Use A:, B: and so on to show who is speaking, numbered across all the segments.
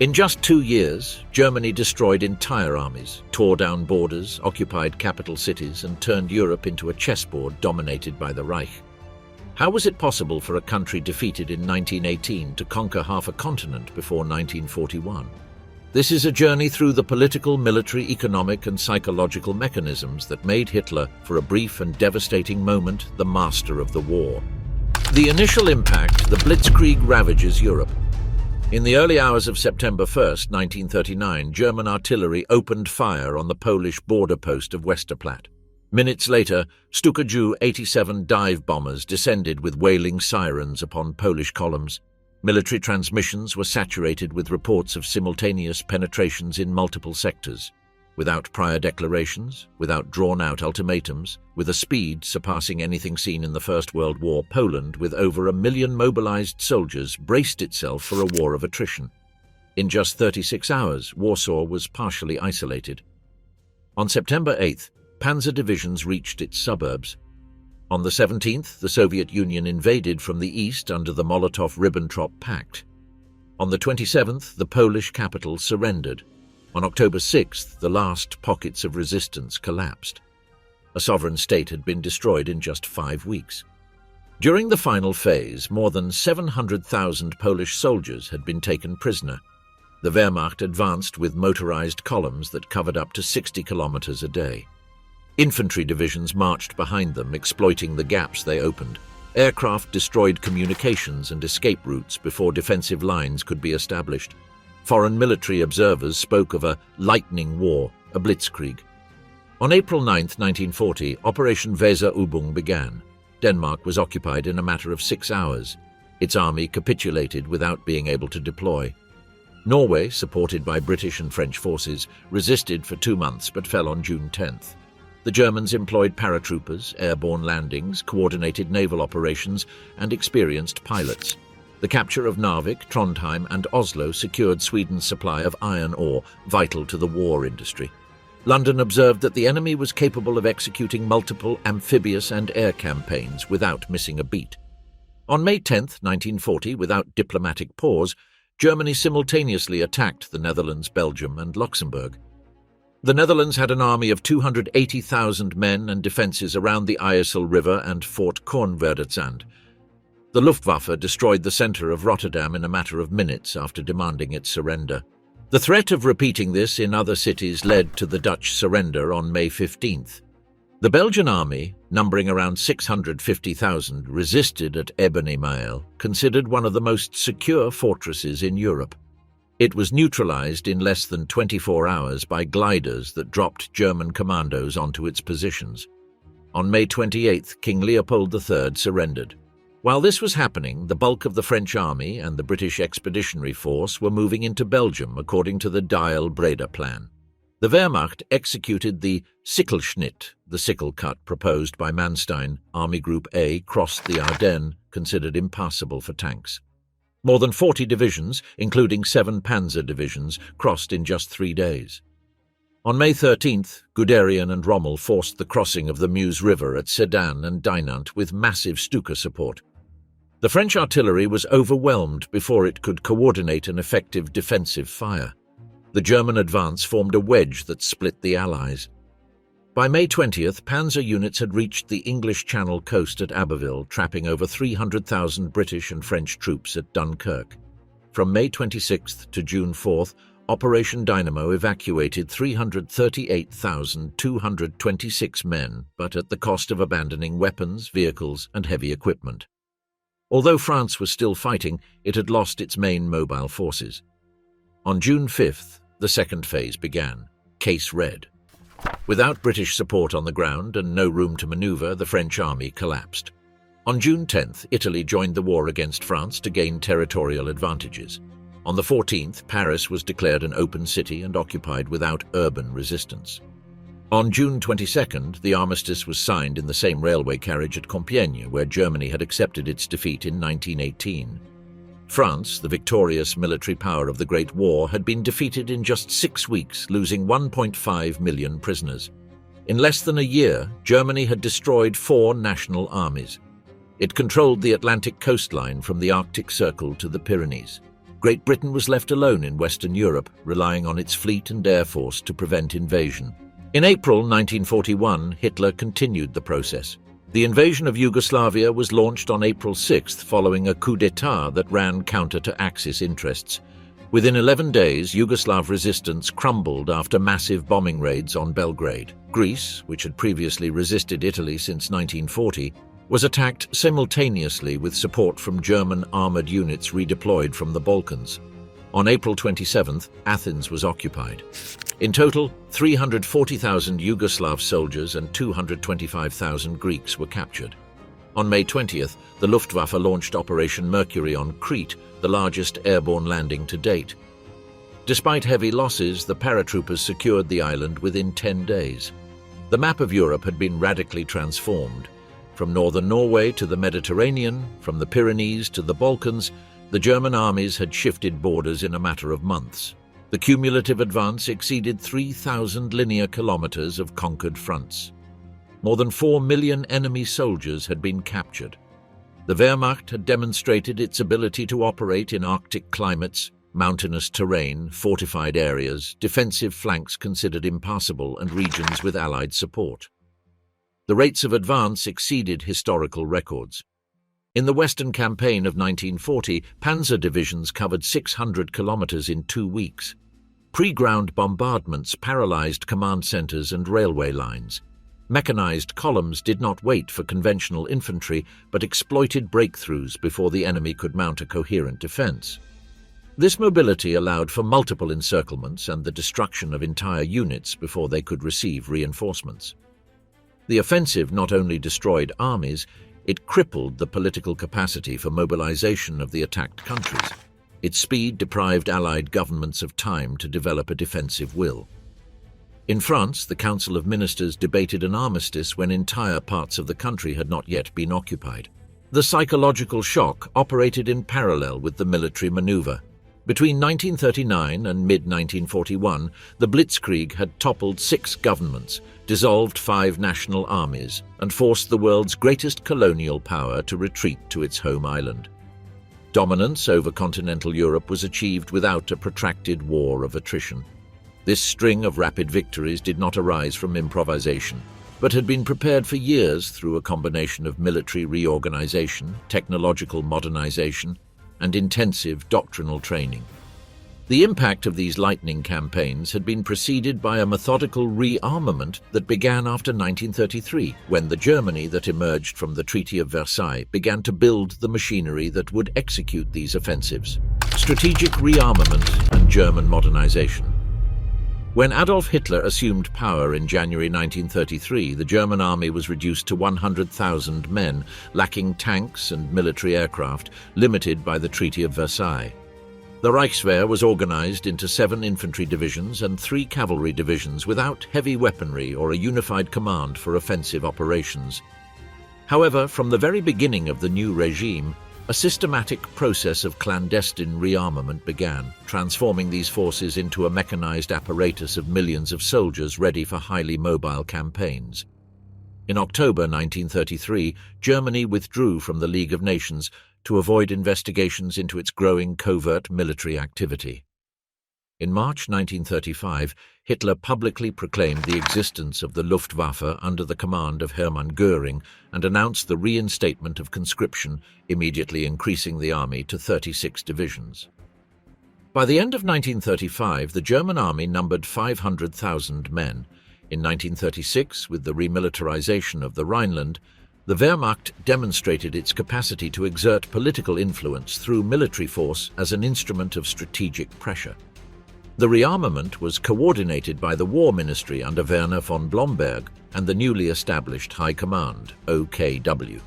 A: In just 2 years, Germany destroyed entire armies, tore down borders, occupied capital cities, and turned Europe into a chessboard dominated by the Reich. How was it possible for a country defeated in 1918 to conquer half a continent before 1941? This is a journey through the political, military, economic, and psychological mechanisms that made Hitler, for a brief and devastating moment, the master of the war. The initial impact, the Blitzkrieg ravages Europe. In the early hours of September 1, 1939, German artillery opened fire on the Polish border post of Westerplatte. Minutes later, Stuka Ju-87 dive bombers descended with wailing sirens upon Polish columns. Military transmissions were saturated with reports of simultaneous penetrations in multiple sectors. Without prior declarations, without drawn-out ultimatums, with a speed surpassing anything seen in the First World War, Poland, with over 1 million mobilized soldiers, braced itself for a war of attrition. In just 36 hours, Warsaw was partially isolated. On September 8th, panzer divisions reached its suburbs. On the 17th, the Soviet Union invaded from the east under the Molotov-Ribbentrop Pact. On the 27th, the Polish capital surrendered. On October 6th, the last pockets of resistance collapsed. A sovereign state had been destroyed in just 5 weeks. During the final phase, more than 700,000 Polish soldiers had been taken prisoner. The Wehrmacht advanced with motorized columns that covered up to 60 kilometers a day. Infantry divisions marched behind them, exploiting the gaps they opened. Aircraft destroyed communications and escape routes before defensive lines could be established. Foreign military observers spoke of a lightning war, a Blitzkrieg. On April 9, 1940, Operation Weserübung began. Denmark was occupied in a matter of 6 hours. Its army capitulated without being able to deploy. Norway, supported by British and French forces, resisted for 2 months but fell on June 10th. The Germans employed paratroopers, airborne landings, coordinated naval operations, and experienced pilots. The capture of Narvik, Trondheim, and Oslo secured Sweden's supply of iron ore, vital to the war industry. London observed that the enemy was capable of executing multiple amphibious and air campaigns without missing a beat. On May 10, 1940, without diplomatic pause, Germany simultaneously attacked the Netherlands, Belgium, and Luxembourg. The Netherlands had an army of 280,000 men and defences around the IJssel River and Fort Kornwerdezand. The Luftwaffe destroyed the centre of Rotterdam in a matter of minutes after demanding its surrender. The threat of repeating this in other cities led to the Dutch surrender on May 15th. The Belgian army, numbering around 650,000, resisted at Ebene-Mael, considered one of the most secure fortresses in Europe. It was neutralized in less than 24 hours by gliders that dropped German commandos onto its positions. On May 28th, King Leopold III surrendered. While this was happening, the bulk of the French army and the British Expeditionary Force were moving into Belgium according to the Dial-Breda plan. The Wehrmacht executed the Sickelschnitt, the sickle cut proposed by Manstein. Army Group A crossed the Ardennes, considered impassable for tanks. More than 40 divisions, including 7 panzer divisions, crossed in just 3 days. On May 13th, Guderian and Rommel forced the crossing of the Meuse River at Sedan and Dinant with massive Stuka support. The French artillery was overwhelmed before it could coordinate an effective defensive fire. The German advance formed a wedge that split the Allies. By May 20th, panzer units had reached the English Channel coast at Abbeville, trapping over 300,000 British and French troops at Dunkirk. From May 26th to June 4th, Operation Dynamo evacuated 338,226 men, but at the cost of abandoning weapons, vehicles, and heavy equipment. Although France was still fighting, it had lost its main mobile forces. On June 5th, the second phase began. Case Red. Without British support on the ground and no room to maneuver, the French army collapsed. On June 10th, Italy joined the war against France to gain territorial advantages. On the 14th, Paris was declared an open city and occupied without urban resistance. On June 22nd, the armistice was signed in the same railway carriage at Compiègne, where Germany had accepted its defeat in 1918. France, the victorious military power of the Great War, had been defeated in just 6 weeks, losing 1.5 million prisoners. In less than a year, Germany had destroyed 4 national armies. It controlled the Atlantic coastline from the Arctic Circle to the Pyrenees. Great Britain was left alone in Western Europe, relying on its fleet and air force to prevent invasion. In April 1941, Hitler continued the process. The invasion of Yugoslavia was launched on April 6th following a coup d'état that ran counter to Axis interests. Within 11 days, Yugoslav resistance crumbled after massive bombing raids on Belgrade. Greece, which had previously resisted Italy since 1940, was attacked simultaneously with support from German armoured units redeployed from the Balkans. On April 27th, Athens was occupied. In total, 340,000 Yugoslav soldiers and 225,000 Greeks were captured. On May 20th, the Luftwaffe launched Operation Mercury on Crete, the largest airborne landing to date. Despite heavy losses, the paratroopers secured the island within 10 days. The map of Europe had been radically transformed. From northern Norway to the Mediterranean, from the Pyrenees to the Balkans, the German armies had shifted borders in a matter of months. The cumulative advance exceeded 3,000 linear kilometers of conquered fronts. More than 4 million enemy soldiers had been captured. The Wehrmacht had demonstrated its ability to operate in Arctic climates, mountainous terrain, fortified areas, defensive flanks considered impassable, and regions with Allied support. The rates of advance exceeded historical records. In the Western Campaign of 1940, panzer divisions covered 600 kilometers in 2 weeks. Pre-ground bombardments paralyzed command centers and railway lines. Mechanized columns did not wait for conventional infantry, but exploited breakthroughs before the enemy could mount a coherent defense. This mobility allowed for multiple encirclements and the destruction of entire units before they could receive reinforcements. The offensive not only destroyed armies, it crippled the political capacity for mobilization of the attacked countries. Its speed deprived Allied governments of time to develop a defensive will. In France, the Council of Ministers debated an armistice when entire parts of the country had not yet been occupied. The psychological shock operated in parallel with the military maneuver. Between 1939 and mid-1941, the Blitzkrieg had toppled 6 governments, dissolved 5 national armies, and forced the world's greatest colonial power to retreat to its home island. Dominance over continental Europe was achieved without a protracted war of attrition. This string of rapid victories did not arise from improvisation, but had been prepared for years through a combination of military reorganization, technological modernization, and intensive doctrinal training. The impact of these lightning campaigns had been preceded by a methodical rearmament that began after 1933, when the Germany that emerged from the Treaty of Versailles began to build the machinery that would execute these offensives. Strategic rearmament and German modernization. When Adolf Hitler assumed power in January 1933, the German army was reduced to 100,000 men, lacking tanks and military aircraft, limited by the Treaty of Versailles. The Reichswehr was organized into 7 infantry divisions and 3 cavalry divisions without heavy weaponry or a unified command for offensive operations. However, from the very beginning of the new regime, a systematic process of clandestine rearmament began, transforming these forces into a mechanized apparatus of millions of soldiers ready for highly mobile campaigns. In October 1933, Germany withdrew from the League of Nations to avoid investigations into its growing covert military activity. In March 1935, Hitler publicly proclaimed the existence of the Luftwaffe under the command of Hermann Göring and announced the reinstatement of conscription, immediately increasing the army to 36 divisions. By the end of 1935, the German army numbered 500,000 men. In 1936, with the remilitarization of the Rhineland, the Wehrmacht demonstrated its capacity to exert political influence through military force as an instrument of strategic pressure. The rearmament was coordinated by the War Ministry under Werner von Blomberg and the newly established High Command, OKW.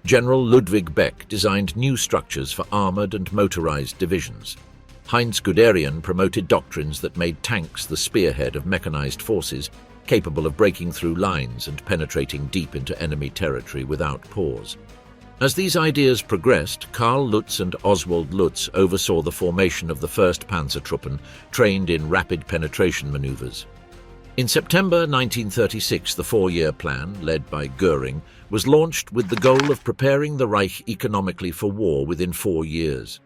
A: General Ludwig Beck designed new structures for armored and motorized divisions. Heinz Guderian promoted doctrines that made tanks the spearhead of mechanized forces, capable of breaking through lines and penetrating deep into enemy territory without pause. As these ideas progressed, Karl Lutz and Oswald Lutz oversaw the formation of the 1st Panzertruppen, trained in rapid penetration maneuvers. In September 1936, the 4-year plan, led by Göring, was launched with the goal of preparing the Reich economically for war within 4 years.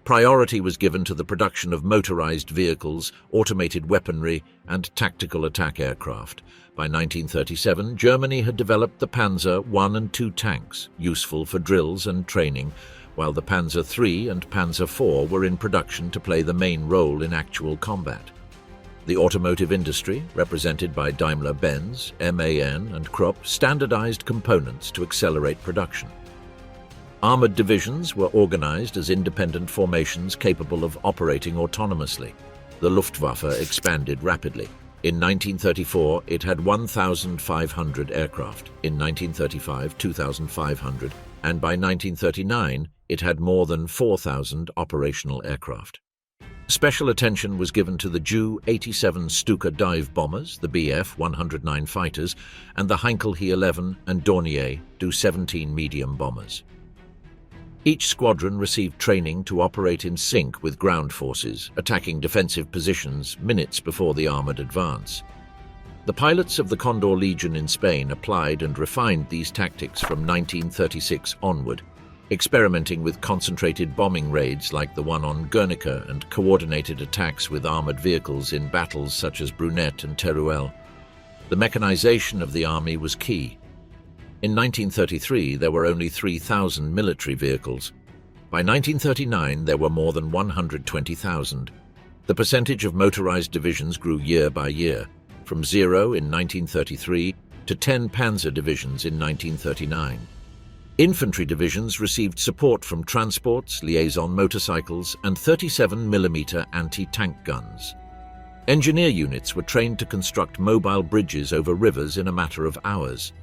A: Priority was given to the production of motorized vehicles, automated weaponry, and tactical attack aircraft. By 1937, Germany had developed the Panzer I and II tanks, useful for drills and training, while the Panzer III and Panzer IV were in production to play the main role in actual combat. The automotive industry, represented by Daimler-Benz, MAN, and Krupp, standardized components to accelerate production. Armored divisions were organized as independent formations capable of operating autonomously. The Luftwaffe expanded rapidly. In 1934, it had 1,500 aircraft. In 1935, 2,500, and by 1939, it had more than 4,000 operational aircraft. Special attention was given to the Ju-87 Stuka dive bombers, the Bf-109 fighters, and the Heinkel He-11 and Dornier Do-17 medium bombers. Each squadron received training to operate in sync with ground forces, attacking defensive positions minutes before the armored advance. The pilots of the Condor Legion in Spain applied and refined these tactics from 1936 onward, experimenting with concentrated bombing raids like the one on Guernica and coordinated attacks with armored vehicles in battles such as Brunette and Teruel. The mechanization of the army was key. In 1933, there were only 3,000 military vehicles. By 1939, there were more than 120,000. The percentage of motorized divisions grew year by year, from 0 in 1933 to 10 panzer divisions in 1939. Infantry divisions received support from transports, liaison motorcycles, and 37mm anti-tank guns. Engineer units were trained to construct mobile bridges over rivers in a matter of hours.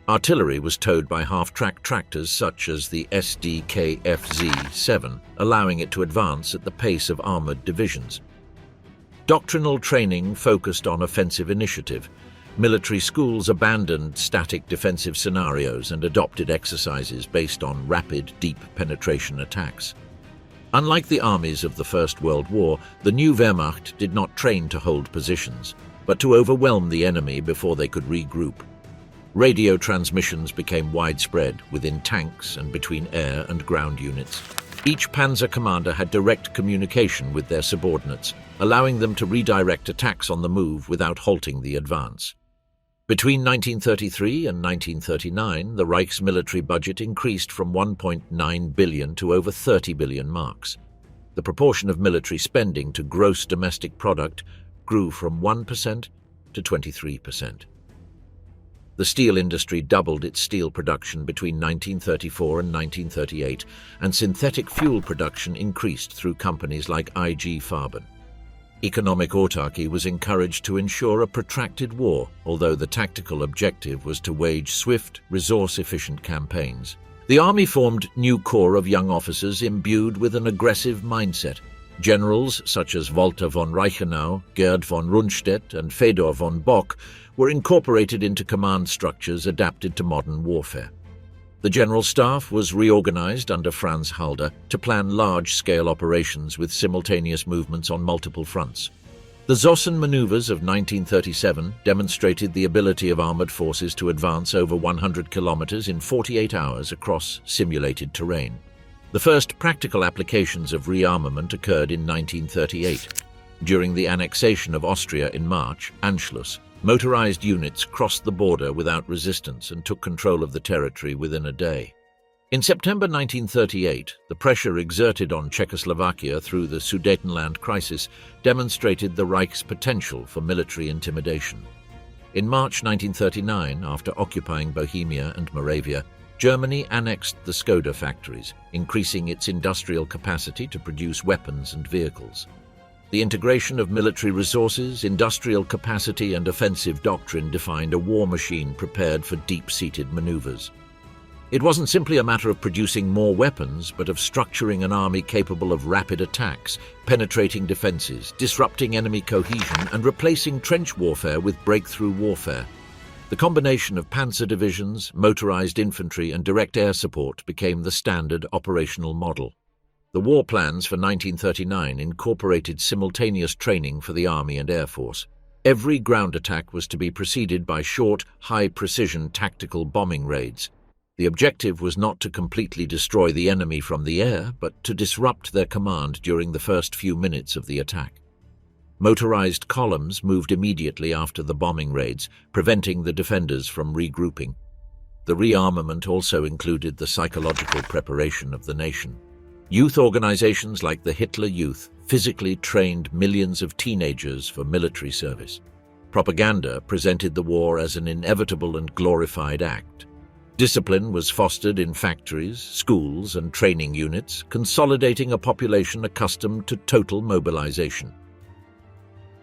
A: Artillery was towed by half-track tractors such as the SDKFZ-7, allowing it to advance at the pace of armored divisions. Doctrinal training focused on offensive initiative. Military schools abandoned static defensive scenarios and adopted exercises based on rapid, deep penetration attacks. Unlike the armies of the First World War, the new Wehrmacht did not train to hold positions, but to overwhelm the enemy before they could regroup. Radio transmissions became widespread within tanks and between air and ground units. Each panzer commander had direct communication with their subordinates, allowing them to redirect attacks on the move without halting the advance. Between 1933 and 1939, the Reich's military budget increased from 1.9 billion to over 30 billion marks. The proportion of military spending to gross domestic product grew from 1% to 23%. The steel industry doubled its steel production between 1934 and 1938, and synthetic fuel production increased through companies like IG Farben. Economic autarky was encouraged to ensure a protracted war, although the tactical objective was to wage swift, resource-efficient campaigns. The army formed new corps of young officers imbued with an aggressive mindset. Generals such as Walter von Reichenau, Gerd von Rundstedt, and Fedor von Bock were incorporated into command structures adapted to modern warfare. The General Staff was reorganized under Franz Halder to plan large-scale operations with simultaneous movements on multiple fronts. The Zossen maneuvers of 1937 demonstrated the ability of armored forces to advance over 100 kilometers in 48 hours across simulated terrain. The first practical applications of rearmament occurred in 1938. During the annexation of Austria in March, Anschluss, motorized units crossed the border without resistance and took control of the territory within a day. In September 1938, the pressure exerted on Czechoslovakia through the Sudetenland crisis demonstrated the Reich's potential for military intimidation. In March 1939, after occupying Bohemia and Moravia, Germany annexed the Skoda factories, increasing its industrial capacity to produce weapons and vehicles. The integration of military resources, industrial capacity, and offensive doctrine defined a war machine prepared for deep-seated maneuvers. It wasn't simply a matter of producing more weapons, but of structuring an army capable of rapid attacks, penetrating defenses, disrupting enemy cohesion, and replacing trench warfare with breakthrough warfare. The combination of panzer divisions, motorized infantry, and direct air support became the standard operational model. The war plans for 1939 incorporated simultaneous training for the Army and Air Force. Every ground attack was to be preceded by short, high-precision tactical bombing raids. The objective was not to completely destroy the enemy from the air, but to disrupt their command during the first few minutes of the attack. Motorized columns moved immediately after the bombing raids, preventing the defenders from regrouping. The rearmament also included the psychological preparation of the nation. Youth organizations like the Hitler Youth physically trained millions of teenagers for military service. Propaganda presented the war as an inevitable and glorified act. Discipline was fostered in factories, schools, and training units, consolidating a population accustomed to total mobilization.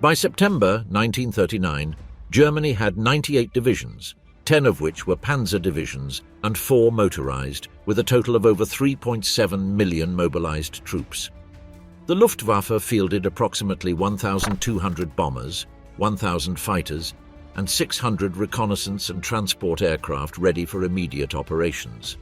A: By September 1939, Germany had 98 divisions, 10 of which were panzer divisions and 4 motorized, with a total of over 3.7 million mobilized troops. The Luftwaffe fielded approximately 1,200 bombers, 1,000 fighters, and 600 reconnaissance and transport aircraft ready for immediate operations.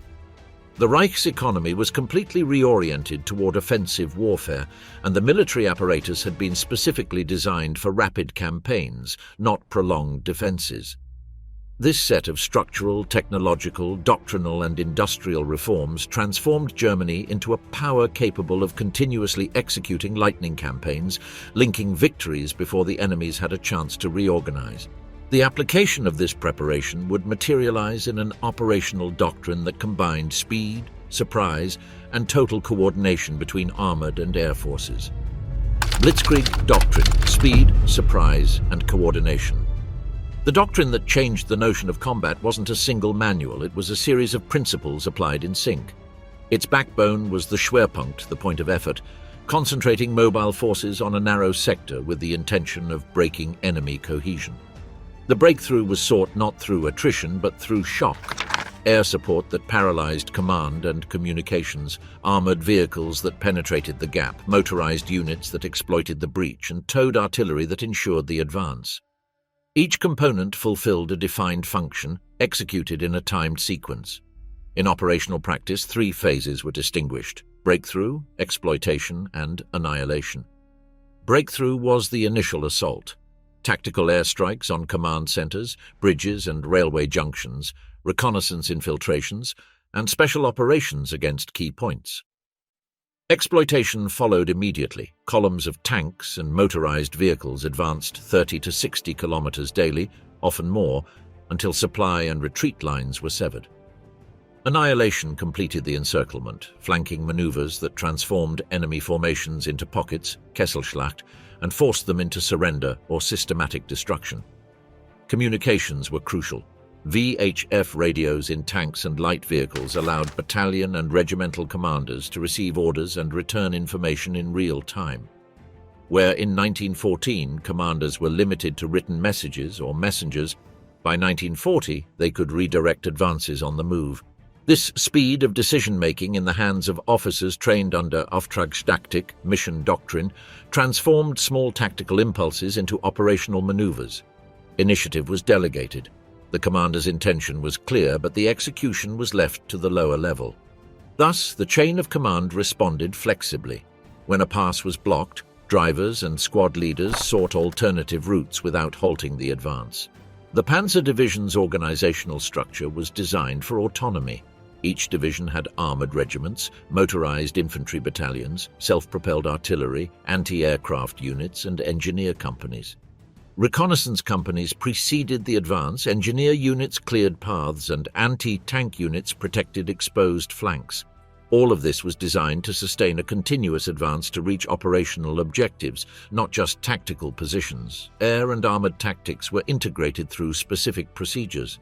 A: The Reich's economy was completely reoriented toward offensive warfare, and the military apparatus had been specifically designed for rapid campaigns, not prolonged defenses. This set of structural, technological, doctrinal, and industrial reforms transformed Germany into a power capable of continuously executing lightning campaigns, linking victories before the enemies had a chance to reorganize. The application of this preparation would materialize in an operational doctrine that combined speed, surprise, and total coordination between armored and air forces. Blitzkrieg doctrine: speed, surprise, and coordination. The doctrine that changed the notion of combat wasn't a single manual, it was a series of principles applied in sync. Its backbone was the Schwerpunkt, the point of effort, concentrating mobile forces on a narrow sector with the intention of breaking enemy cohesion. The breakthrough was sought not through attrition but through shock: air support that paralyzed command and communications, armored vehicles that penetrated the gap, motorized units that exploited the breach, and towed artillery that ensured the advance. Each component fulfilled a defined function, executed in a timed sequence. In operational practice, 3 phases were distinguished: breakthrough, exploitation, and annihilation. Breakthrough was the initial assault. Tactical airstrikes on command centers, bridges and railway junctions, reconnaissance infiltrations, and special operations against key points. Exploitation followed immediately. Columns of tanks and motorized vehicles advanced 30 to 60 kilometers daily, often more, until supply and retreat lines were severed. Annihilation completed the encirclement, flanking maneuvers that transformed enemy formations into pockets, Kesselschlacht, and forced them into surrender or systematic destruction. Communications were crucial. VHF radios in tanks and light vehicles allowed battalion and regimental commanders to receive orders and return information in real time. Where in 1914 commanders were limited to written messages or messengers, by 1940 they could redirect advances on the move. This speed of decision-making in the hands of officers trained under Auftragstaktik, mission doctrine, transformed small tactical impulses into operational maneuvers. Initiative was delegated. The commander's intention was clear, but the execution was left to the lower level. Thus, the chain of command responded flexibly. When a pass was blocked, drivers and squad leaders sought alternative routes without halting the advance. The Panzer Division's organizational structure was designed for autonomy. Each division had armored regiments, motorized infantry battalions, self-propelled artillery, anti-aircraft units, and engineer companies. Reconnaissance companies preceded the advance, engineer units cleared paths, and anti-tank units protected exposed flanks. All of this was designed to sustain a continuous advance to reach operational objectives, not just tactical positions. Air and armored tactics were integrated through specific procedures.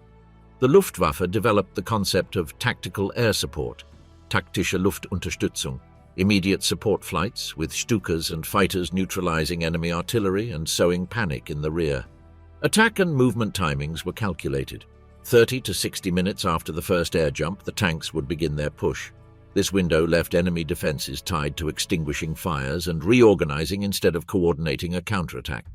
A: The Luftwaffe developed the concept of tactical air support, taktische Luftunterstützung, immediate support flights with Stukas and fighters neutralizing enemy artillery and sowing panic in the rear. Attack and movement timings were calculated. 30 to 60 minutes after the first air jump, the tanks would begin their push. This window left enemy defenses tied to extinguishing fires and reorganizing instead of coordinating a counterattack.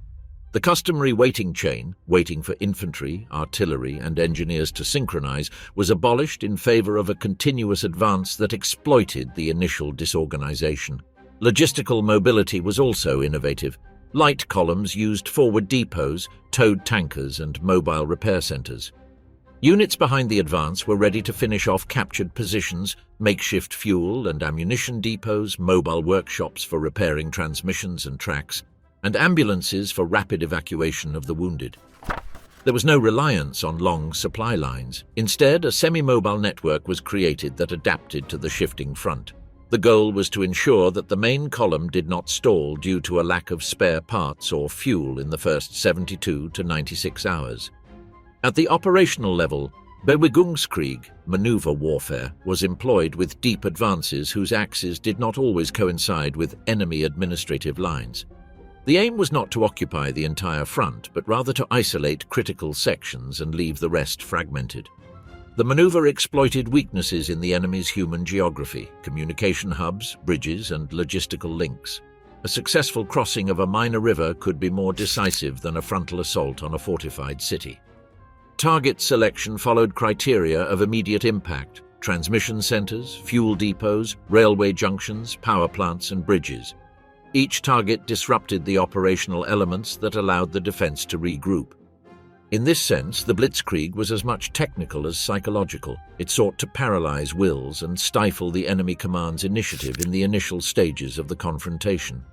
A: The customary waiting chain, waiting for infantry, artillery, and engineers to synchronize, was abolished in favor of a continuous advance that exploited the initial disorganization. Logistical mobility was also innovative. Light columns used forward depots, towed tankers, and mobile repair centers. Units behind the advance were ready to finish off captured positions, makeshift fuel and ammunition depots, mobile workshops for repairing transmissions and tracks, and ambulances for rapid evacuation of the wounded. There was no reliance on long supply lines. Instead, a semi-mobile network was created that adapted to the shifting front. The goal was to ensure that the main column did not stall due to a lack of spare parts or fuel in the first 72 to 96 hours. At the operational level, Bewegungskrieg, maneuver warfare, was employed with deep advances whose axes did not always coincide with enemy administrative lines. The aim was not to occupy the entire front, but rather to isolate critical sections and leave the rest fragmented. The maneuver exploited weaknesses in the enemy's human geography, communication hubs, bridges, and logistical links. A successful crossing of a minor river could be more decisive than a frontal assault on a fortified city. Target selection followed criteria of immediate impact: transmission centers, fuel depots, railway junctions, power plants, and bridges. Each target disrupted the operational elements that allowed the defense to regroup. In this sense, the Blitzkrieg was as much technical as psychological. It sought to paralyze wills and stifle the enemy command's initiative in the initial stages of the confrontation.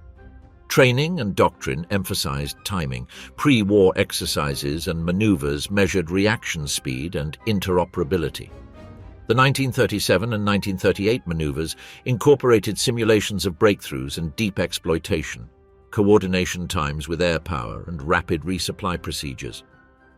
A: Training and doctrine emphasized timing. Pre-war exercises and maneuvers measured reaction speed and interoperability. The 1937 and 1938 maneuvers incorporated simulations of breakthroughs and deep exploitation, coordination times with air power, and rapid resupply procedures.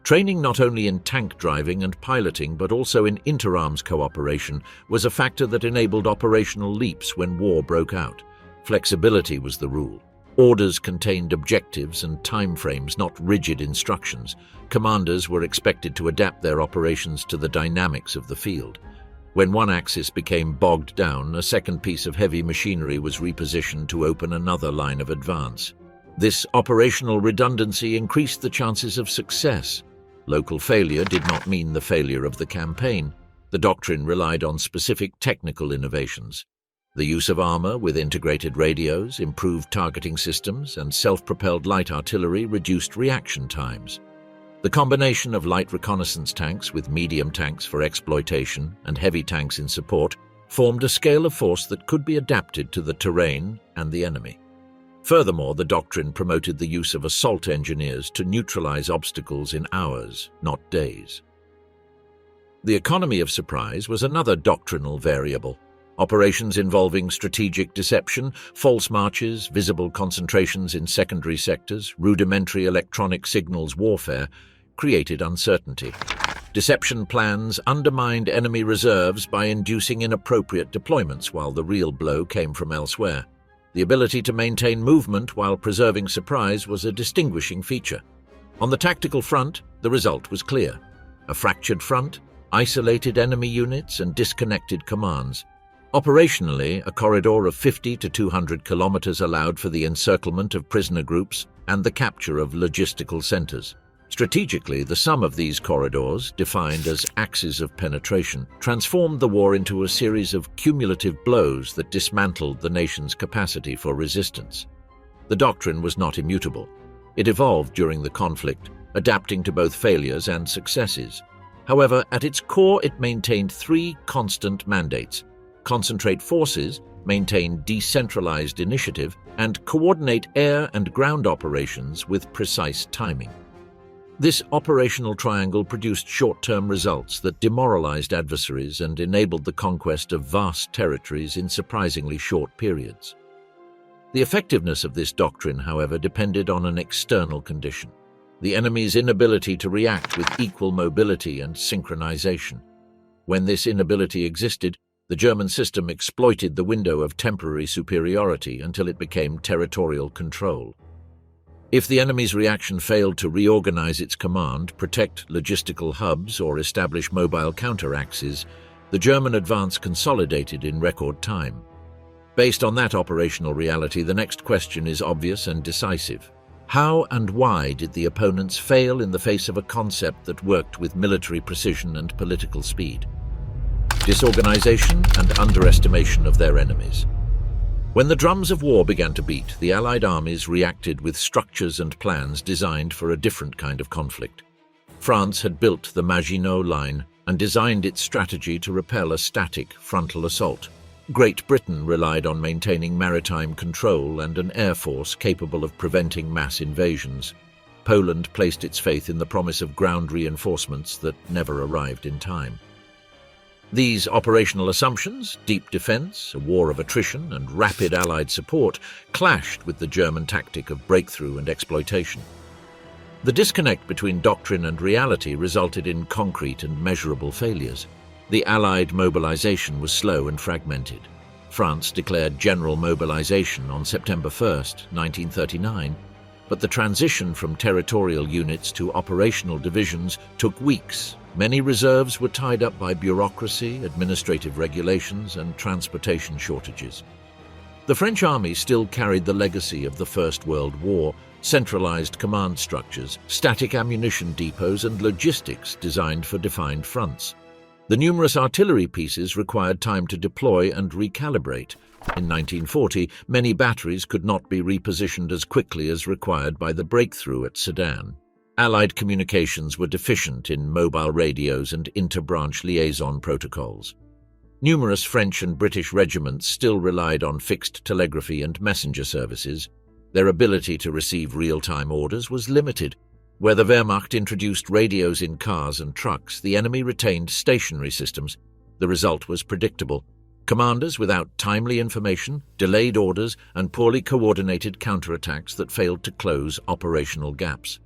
A: Training not only in tank driving and piloting but also in interarms cooperation was a factor that enabled operational leaps when war broke out. Flexibility was the rule. Orders contained objectives and timeframes, not rigid instructions. Commanders were expected to adapt their operations to the dynamics of the field. When one axis became bogged down, a second piece of heavy machinery was repositioned to open another line of advance. This operational redundancy increased the chances of success. Local failure did not mean the failure of the campaign. The doctrine relied on specific technical innovations. The use of armor with integrated radios, improved targeting systems, and self-propelled light artillery reduced reaction times. The combination of light reconnaissance tanks with medium tanks for exploitation and heavy tanks in support formed a scale of force that could be adapted to the terrain and the enemy. Furthermore, the doctrine promoted the use of assault engineers to neutralize obstacles in hours, not days. The economy of surprise was another doctrinal variable. Operations involving strategic deception, false marches, visible concentrations in secondary sectors, rudimentary electronic signals warfare created uncertainty. Deception plans undermined enemy reserves by inducing inappropriate deployments, while the real blow came from elsewhere. The ability to maintain movement while preserving surprise was a distinguishing feature. On the tactical front, the result was clear. A fractured front, isolated enemy units, and disconnected commands. Operationally, a corridor of 50 to 200 kilometers allowed for the encirclement of prisoner groups and the capture of logistical centers. Strategically, the sum of these corridors, defined as axes of penetration, transformed the war into a series of cumulative blows that dismantled the nation's capacity for resistance. The doctrine was not immutable. It evolved during the conflict, adapting to both failures and successes. However, at its core, it maintained three constant mandates: concentrate forces, maintain decentralized initiative, and coordinate air and ground operations with precise timing. This operational triangle produced short-term results that demoralized adversaries and enabled the conquest of vast territories in surprisingly short periods. The effectiveness of this doctrine, however, depended on an external condition: the enemy's inability to react with equal mobility and synchronization. When this inability existed, the German system exploited the window of temporary superiority until it became territorial control. If the enemy's reaction failed to reorganize its command, protect logistical hubs, or establish mobile counteraxes, the German advance consolidated in record time. Based on that operational reality, the next question is obvious and decisive. How and why did the opponents fail in the face of a concept that worked with military precision and political speed? Disorganization and underestimation of their enemies. When the drums of war began to beat, the Allied armies reacted with structures and plans designed for a different kind of conflict. France had built the Maginot Line and designed its strategy to repel a static frontal assault. Great Britain relied on maintaining maritime control and an air force capable of preventing mass invasions. Poland placed its faith in the promise of ground reinforcements that never arrived in time. These operational assumptions, deep defense, a war of attrition, and rapid Allied support, clashed with the German tactic of breakthrough and exploitation. The disconnect between doctrine and reality resulted in concrete and measurable failures. The Allied mobilization was slow and fragmented. France declared general mobilization on September 1, 1939, but the transition from territorial units to operational divisions took weeks. Many reserves were tied up by bureaucracy, administrative regulations, and transportation shortages. The French army still carried the legacy of the First World War: centralized command structures, static ammunition depots, and logistics designed for defined fronts. The numerous artillery pieces required time to deploy and recalibrate. In 1940, many batteries could not be repositioned as quickly as required by the breakthrough at Sedan. Allied communications were deficient in mobile radios and inter-branch liaison protocols. Numerous French and British regiments still relied on fixed telegraphy and messenger services. Their ability to receive real-time orders was limited. Where the Wehrmacht introduced radios in cars and trucks, the enemy retained stationary systems. The result was predictable: commanders without timely information, delayed orders, and poorly coordinated counterattacks that failed to close operational gaps.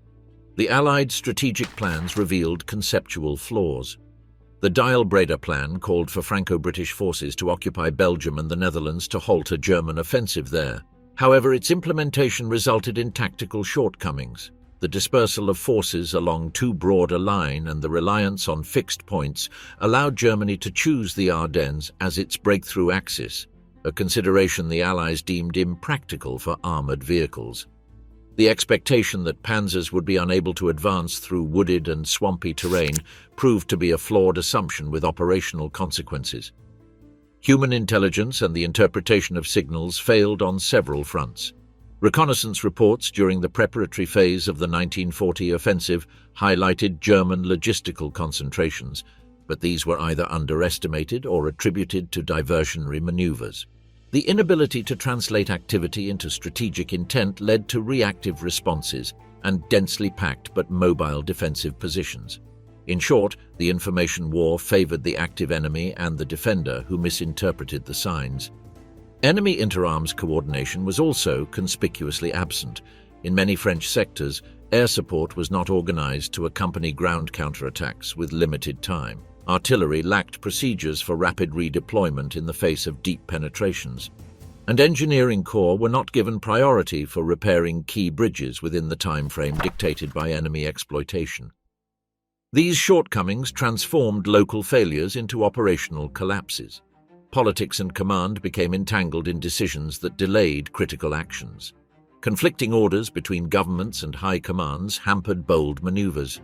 A: The Allied strategic plans revealed conceptual flaws. The Dial-Breda plan called for Franco-British forces to occupy Belgium and the Netherlands to halt a German offensive there. However, its implementation resulted in tactical shortcomings. The dispersal of forces along too broad a line and the reliance on fixed points allowed Germany to choose the Ardennes as its breakthrough axis, a consideration the Allies deemed impractical for armoured vehicles. The expectation that panzers would be unable to advance through wooded and swampy terrain proved to be a flawed assumption with operational consequences. Human intelligence and the interpretation of signals failed on several fronts. Reconnaissance reports during the preparatory phase of the 1940 offensive highlighted German logistical concentrations, but these were either underestimated or attributed to diversionary maneuvers. The inability to translate activity into strategic intent led to reactive responses and densely packed but mobile defensive positions. In short, the information war favored the active enemy and the defender, who misinterpreted the signs. Enemy interarms coordination was also conspicuously absent. In many French sectors, air support was not organized to accompany ground counterattacks with limited time. Artillery lacked procedures for rapid redeployment in the face of deep penetrations, and engineering corps were not given priority for repairing key bridges within the time frame dictated by enemy exploitation. These shortcomings transformed local failures into operational collapses. Politics and command became entangled in decisions that delayed critical actions. Conflicting orders between governments and high commands hampered bold maneuvers.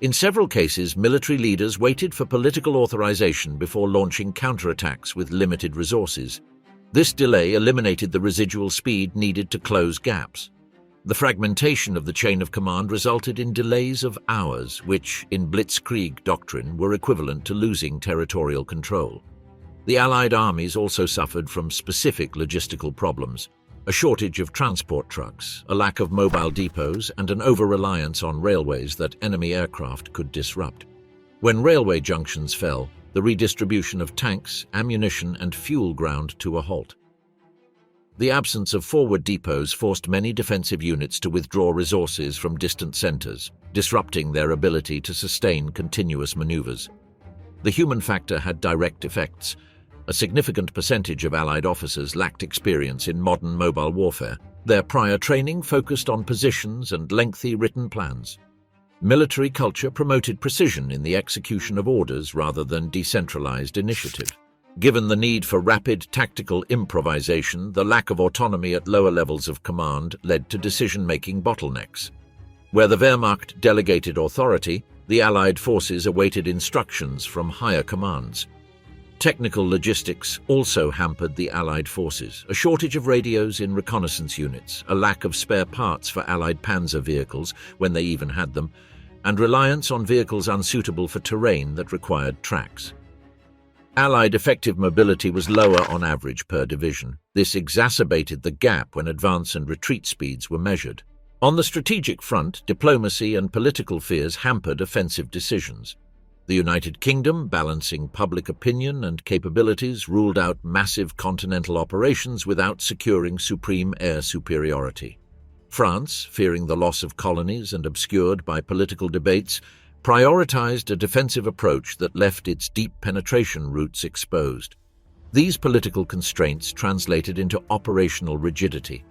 A: In several cases, military leaders waited for political authorization before launching counterattacks with limited resources. This delay eliminated the residual speed needed to close gaps. The fragmentation of the chain of command resulted in delays of hours, which, in Blitzkrieg doctrine, were equivalent to losing territorial control. The Allied armies also suffered from specific logistical problems: a shortage of transport trucks, a lack of mobile depots, and an over-reliance on railways that enemy aircraft could disrupt. When railway junctions fell, the redistribution of tanks, ammunition, and fuel ground to a halt. The absence of forward depots forced many defensive units to withdraw resources from distant centers, disrupting their ability to sustain continuous maneuvers. The human factor had direct effects. A significant percentage of Allied officers lacked experience in modern mobile warfare. Their prior training focused on positions and lengthy written plans. Military culture promoted precision in the execution of orders rather than decentralized initiative. Given the need for rapid tactical improvisation, the lack of autonomy at lower levels of command led to decision-making bottlenecks. Where the Wehrmacht delegated authority, the Allied forces awaited instructions from higher commands. Technical logistics also hampered the Allied forces. A shortage of radios in reconnaissance units, a lack of spare parts for Allied panzer vehicles when they even had them, and reliance on vehicles unsuitable for terrain that required tracks. Allied effective mobility was lower on average per division. This exacerbated the gap when advance and retreat speeds were measured. On the strategic front, diplomacy and political fears hampered offensive decisions. The United Kingdom, balancing public opinion and capabilities, ruled out massive continental operations without securing supreme air superiority. France, fearing the loss of colonies and obscured by political debates, prioritized a defensive approach that left its deep penetration routes exposed. These political constraints translated into operational rigidity.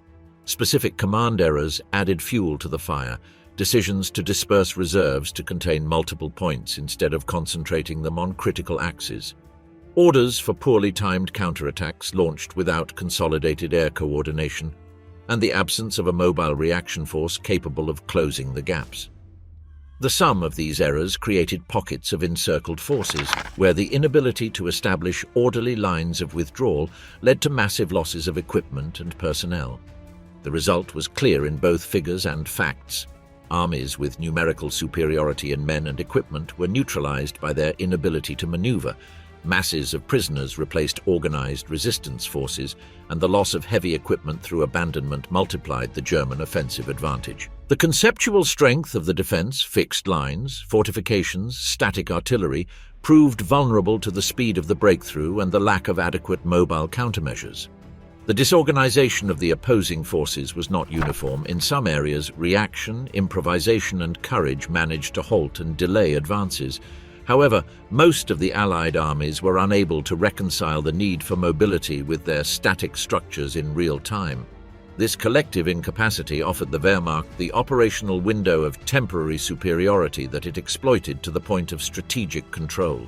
A: Specific command errors added fuel to the fire, decisions to disperse reserves to contain multiple points instead of concentrating them on critical axes. Orders for poorly timed counterattacks launched without consolidated air coordination, and the absence of a mobile reaction force capable of closing the gaps. The sum of these errors created pockets of encircled forces, where the inability to establish orderly lines of withdrawal led to massive losses of equipment and personnel. The result was clear in both figures and facts. Armies with numerical superiority in men and equipment were neutralized by their inability to maneuver. Masses of prisoners replaced organized resistance forces, and the loss of heavy equipment through abandonment multiplied the German offensive advantage. The conceptual strength of the defense, fixed lines, fortifications, static artillery, proved vulnerable to the speed of the breakthrough and the lack of adequate mobile countermeasures. The disorganization of the opposing forces was not uniform. In some areas, reaction, improvisation, and courage managed to halt and delay advances. However, most of the Allied armies were unable to reconcile the need for mobility with their static structures in real time. This collective incapacity offered the Wehrmacht the operational window of temporary superiority that it exploited to the point of strategic control.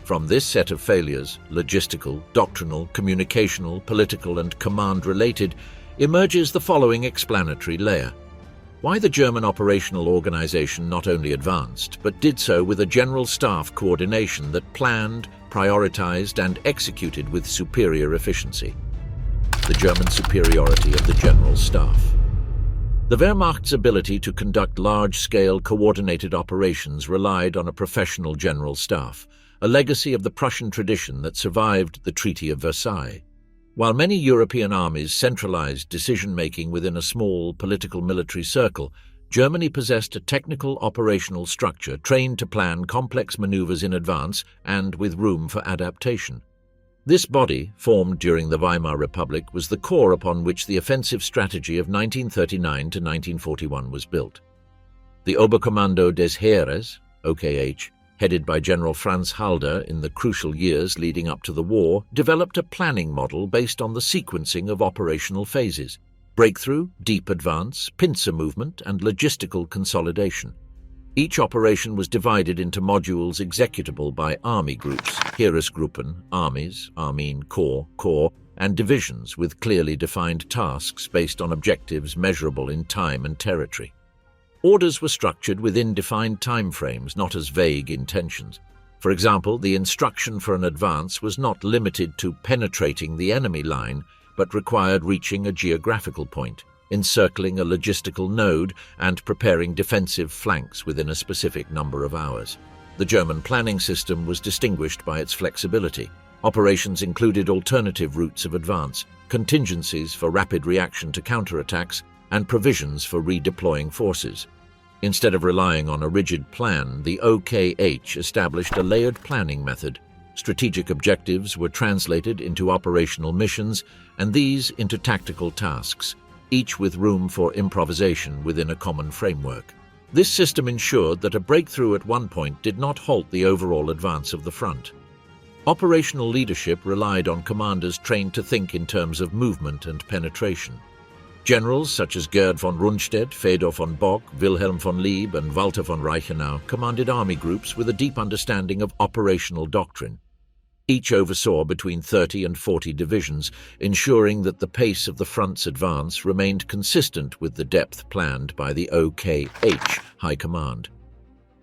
A: From this set of failures, logistical, doctrinal, communicational, political, and command-related, emerges the following explanatory layer. Why the German operational organization not only advanced, but did so with a general staff coordination that planned, prioritized, and executed with superior efficiency. The German superiority of the general staff. The Wehrmacht's ability to conduct large-scale coordinated operations relied on a professional general staff, a legacy of the Prussian tradition that survived the Treaty of Versailles. While many European armies centralized decision-making within a small political military circle, Germany possessed a technical operational structure trained to plan complex maneuvers in advance and with room for adaptation. This body, formed during the Weimar Republic, was the core upon which the offensive strategy of 1939 to 1941 was built. The Oberkommando des Heeres, OKH, headed by General Franz Halder in the crucial years leading up to the war, developed a planning model based on the sequencing of operational phases: breakthrough, deep advance, pincer movement, and logistical consolidation. Each operation was divided into modules executable by army groups, Heeresgruppen, armies, Armeen Corps, and divisions with clearly defined tasks based on objectives measurable in time and territory. Orders were structured within defined timeframes, not as vague intentions. For example, the instruction for an advance was not limited to penetrating the enemy line, but required reaching a geographical point, encircling a logistical node, and preparing defensive flanks within a specific number of hours. The German planning system was distinguished by its flexibility. Operations included alternative routes of advance, contingencies for rapid reaction to counterattacks, and provisions for redeploying forces. Instead of relying on a rigid plan, the OKH established a layered planning method. Strategic objectives were translated into operational missions, and these into tactical tasks, each with room for improvisation within a common framework. This system ensured that a breakthrough at one point did not halt the overall advance of the front. Operational leadership relied on commanders trained to think in terms of movement and penetration. Generals such as Gerd von Rundstedt, Fedor von Bock, Wilhelm von Lieb, and Walter von Reichenau commanded army groups with a deep understanding of operational doctrine. Each oversaw between 30 and 40 divisions, ensuring that the pace of the front's advance remained consistent with the depth planned by the OKH High Command.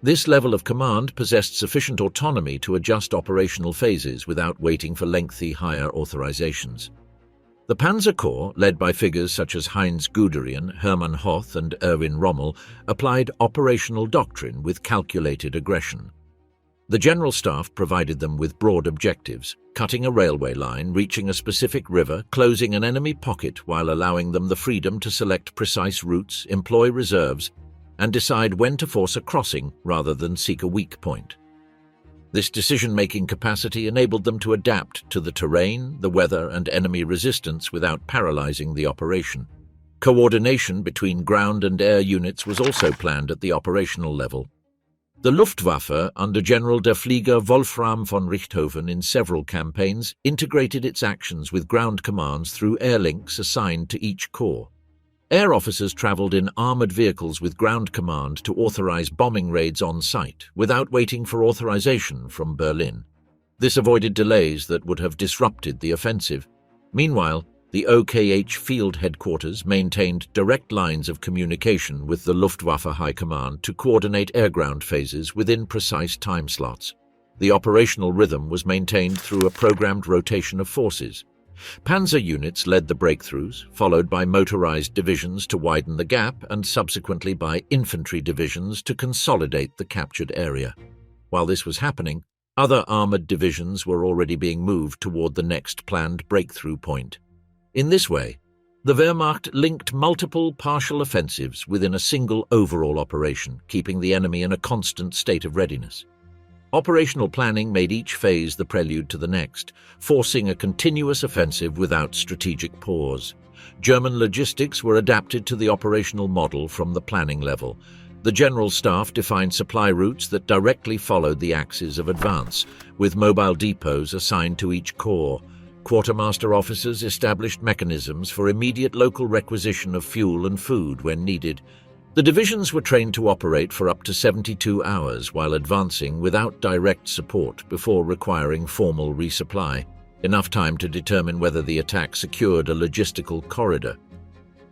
A: This level of command possessed sufficient autonomy to adjust operational phases without waiting for lengthy higher authorizations. The Panzer Corps, led by figures such as Heinz Guderian, Hermann Hoth and Erwin Rommel, applied operational doctrine with calculated aggression. The General Staff provided them with broad objectives: cutting a railway line, reaching a specific river, closing an enemy pocket while allowing them the freedom to select precise routes, employ reserves, and decide when to force a crossing rather than seek a weak point. This decision-making capacity enabled them to adapt to the terrain, the weather, and enemy resistance without paralyzing the operation. Coordination between ground and air units was also planned at the operational level. The Luftwaffe, under General der Flieger Wolfram von Richthofen in several campaigns, integrated its actions with ground commands through air links assigned to each corps. Air officers traveled in armored vehicles with ground command to authorize bombing raids on site, without waiting for authorization from Berlin. This avoided delays that would have disrupted the offensive. Meanwhile, the OKH field headquarters maintained direct lines of communication with the Luftwaffe High Command to coordinate air-ground phases within precise time slots. The operational rhythm was maintained through a programmed rotation of forces. Panzer units led the breakthroughs, followed by motorized divisions to widen the gap and subsequently by infantry divisions to consolidate the captured area. While this was happening, other armored divisions were already being moved toward the next planned breakthrough point. In this way, the Wehrmacht linked multiple partial offensives within a single overall operation, keeping the enemy in a constant state of readiness. Operational planning made each phase the prelude to the next, forcing a continuous offensive without strategic pause. German logistics were adapted to the operational model from the planning level. The General Staff defined supply routes that directly followed the axes of advance, with mobile depots assigned to each corps. Quartermaster officers established mechanisms for immediate local requisition of fuel and food when needed. The divisions were trained to operate for up to 72 hours while advancing without direct support before requiring formal resupply, enough time to determine whether the attack secured a logistical corridor.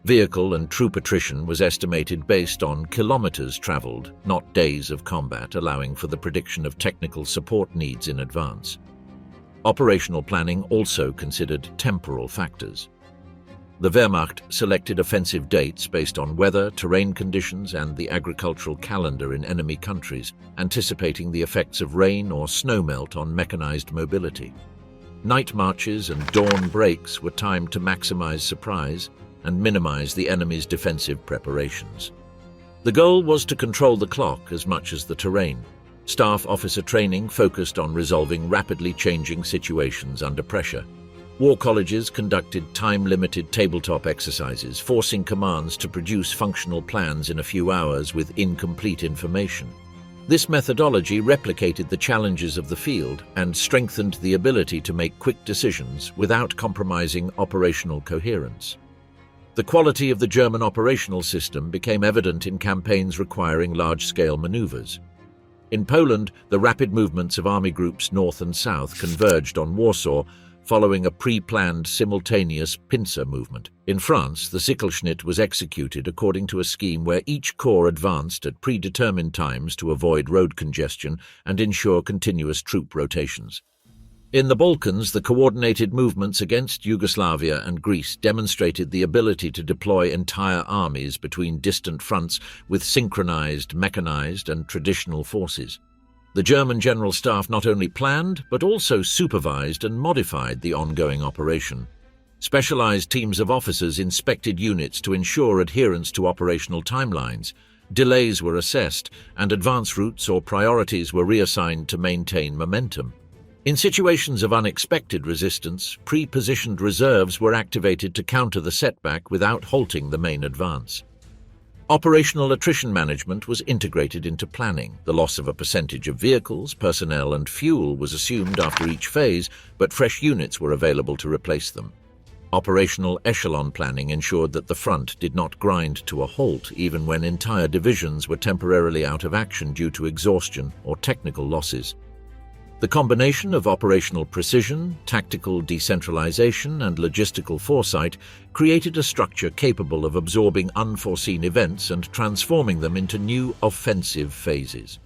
A: Vehicle and troop attrition was estimated based on kilometers traveled, not days of combat, allowing for the prediction of technical support needs in advance. Operational planning also considered temporal factors. The Wehrmacht selected offensive dates based on weather, terrain conditions, and the agricultural calendar in enemy countries, anticipating the effects of rain or snowmelt on mechanized mobility. Night marches and dawn breaks were timed to maximize surprise and minimize the enemy's defensive preparations. The goal was to control the clock as much as the terrain. Staff officer training focused on resolving rapidly changing situations under pressure. War colleges conducted time-limited tabletop exercises, forcing commands to produce functional plans in a few hours with incomplete information. This methodology replicated the challenges of the field and strengthened the ability to make quick decisions without compromising operational coherence. The quality of the German operational system became evident in campaigns requiring large-scale maneuvers. In Poland, the rapid movements of army groups north and south converged on Warsaw, following a pre-planned simultaneous pincer movement. In France, the Sichelschnitt was executed according to a scheme where each corps advanced at predetermined times to avoid road congestion and ensure continuous troop rotations. In the Balkans, the coordinated movements against Yugoslavia and Greece demonstrated the ability to deploy entire armies between distant fronts with synchronized, mechanized, and traditional forces. The German General Staff not only planned, but also supervised and modified the ongoing operation. Specialized teams of officers inspected units to ensure adherence to operational timelines. Delays were assessed, and advance routes or priorities were reassigned to maintain momentum. In situations of unexpected resistance, pre-positioned reserves were activated to counter the setback without halting the main advance. Operational attrition management was integrated into planning. The loss of a percentage of vehicles, personnel, and fuel was assumed after each phase, but fresh units were available to replace them. Operational echelon planning ensured that the front did not grind to a halt even when entire divisions were temporarily out of action due to exhaustion or technical losses. The combination of operational precision, tactical decentralization, and logistical foresight created a structure capable of absorbing unforeseen events and transforming them into new offensive phases.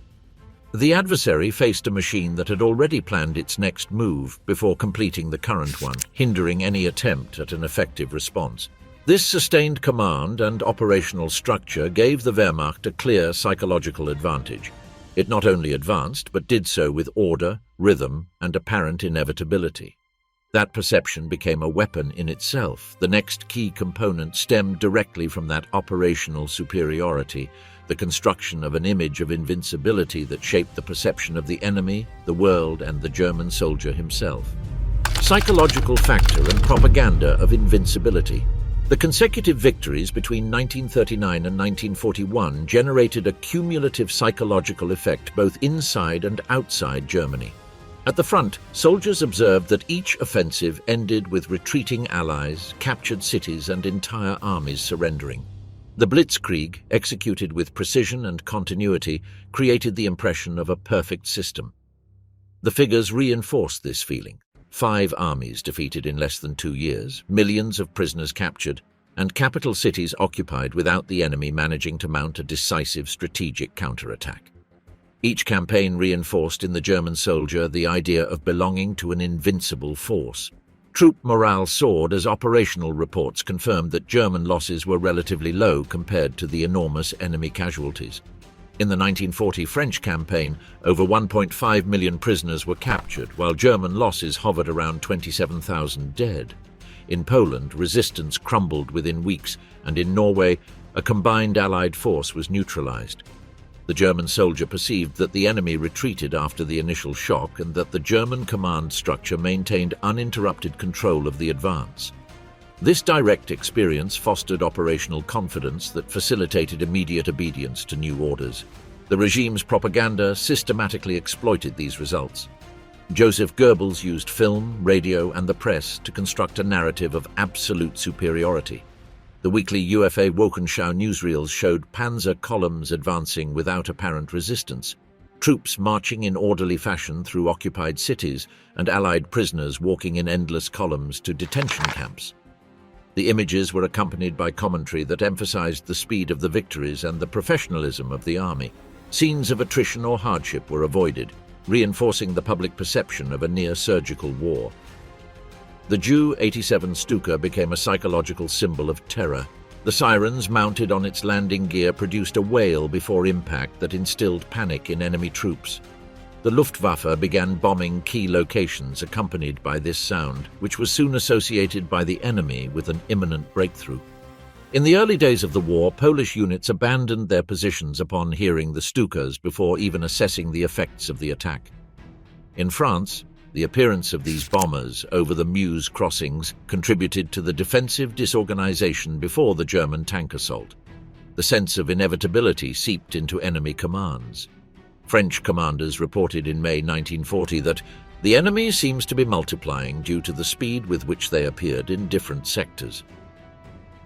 A: The adversary faced a machine that had already planned its next move before completing the current one, hindering any attempt at an effective response. This sustained command and operational structure gave the Wehrmacht a clear psychological advantage. It not only advanced, but did so with order, rhythm, and apparent inevitability. That perception became a weapon in itself. The next key component stemmed directly from that operational superiority, the construction of an image of invincibility that shaped the perception of the enemy, the world, and the German soldier himself. Psychological factor and propaganda of invincibility. The consecutive victories between 1939 and 1941 generated a cumulative psychological effect both inside and outside Germany. At the front, soldiers observed that each offensive ended with retreating allies, captured cities, and entire armies surrendering. The Blitzkrieg, executed with precision and continuity, created the impression of a perfect system. The figures reinforced this feeling. 5 armies defeated in less than 2 years, millions of prisoners captured, and capital cities occupied without the enemy managing to mount a decisive strategic counterattack. Each campaign reinforced in the German soldier the idea of belonging to an invincible force. Troop morale soared as operational reports confirmed that German losses were relatively low compared to the enormous enemy casualties. In the 1940 French campaign, over 1.5 million prisoners were captured, while German losses hovered around 27,000 dead. In Poland, resistance crumbled within weeks, and in Norway, a combined Allied force was neutralized. The German soldier perceived that the enemy retreated after the initial shock and that the German command structure maintained uninterrupted control of the advance. This direct experience fostered operational confidence that facilitated immediate obedience to new orders. The regime's propaganda systematically exploited these results. Joseph Goebbels used film, radio, and the press to construct a narrative of absolute superiority. The weekly UFA Wochenschau newsreels showed panzer columns advancing without apparent resistance, troops marching in orderly fashion through occupied cities, and Allied prisoners walking in endless columns to detention camps. The images were accompanied by commentary that emphasized the speed of the victories and the professionalism of the army. Scenes of attrition or hardship were avoided, reinforcing the public perception of a near-surgical war. The Ju-87 Stuka became a psychological symbol of terror. The sirens mounted on its landing gear produced a wail before impact that instilled panic in enemy troops. The Luftwaffe began bombing key locations accompanied by this sound, which was soon associated by the enemy with an imminent breakthrough. In the early days of the war, Polish units abandoned their positions upon hearing the Stukas before even assessing the effects of the attack. In France, the appearance of these bombers over the Meuse crossings contributed to the defensive disorganization before the German tank assault. The sense of inevitability seeped into enemy commands. French commanders reported in May 1940 that the enemy seems to be multiplying due to the speed with which they appeared in different sectors.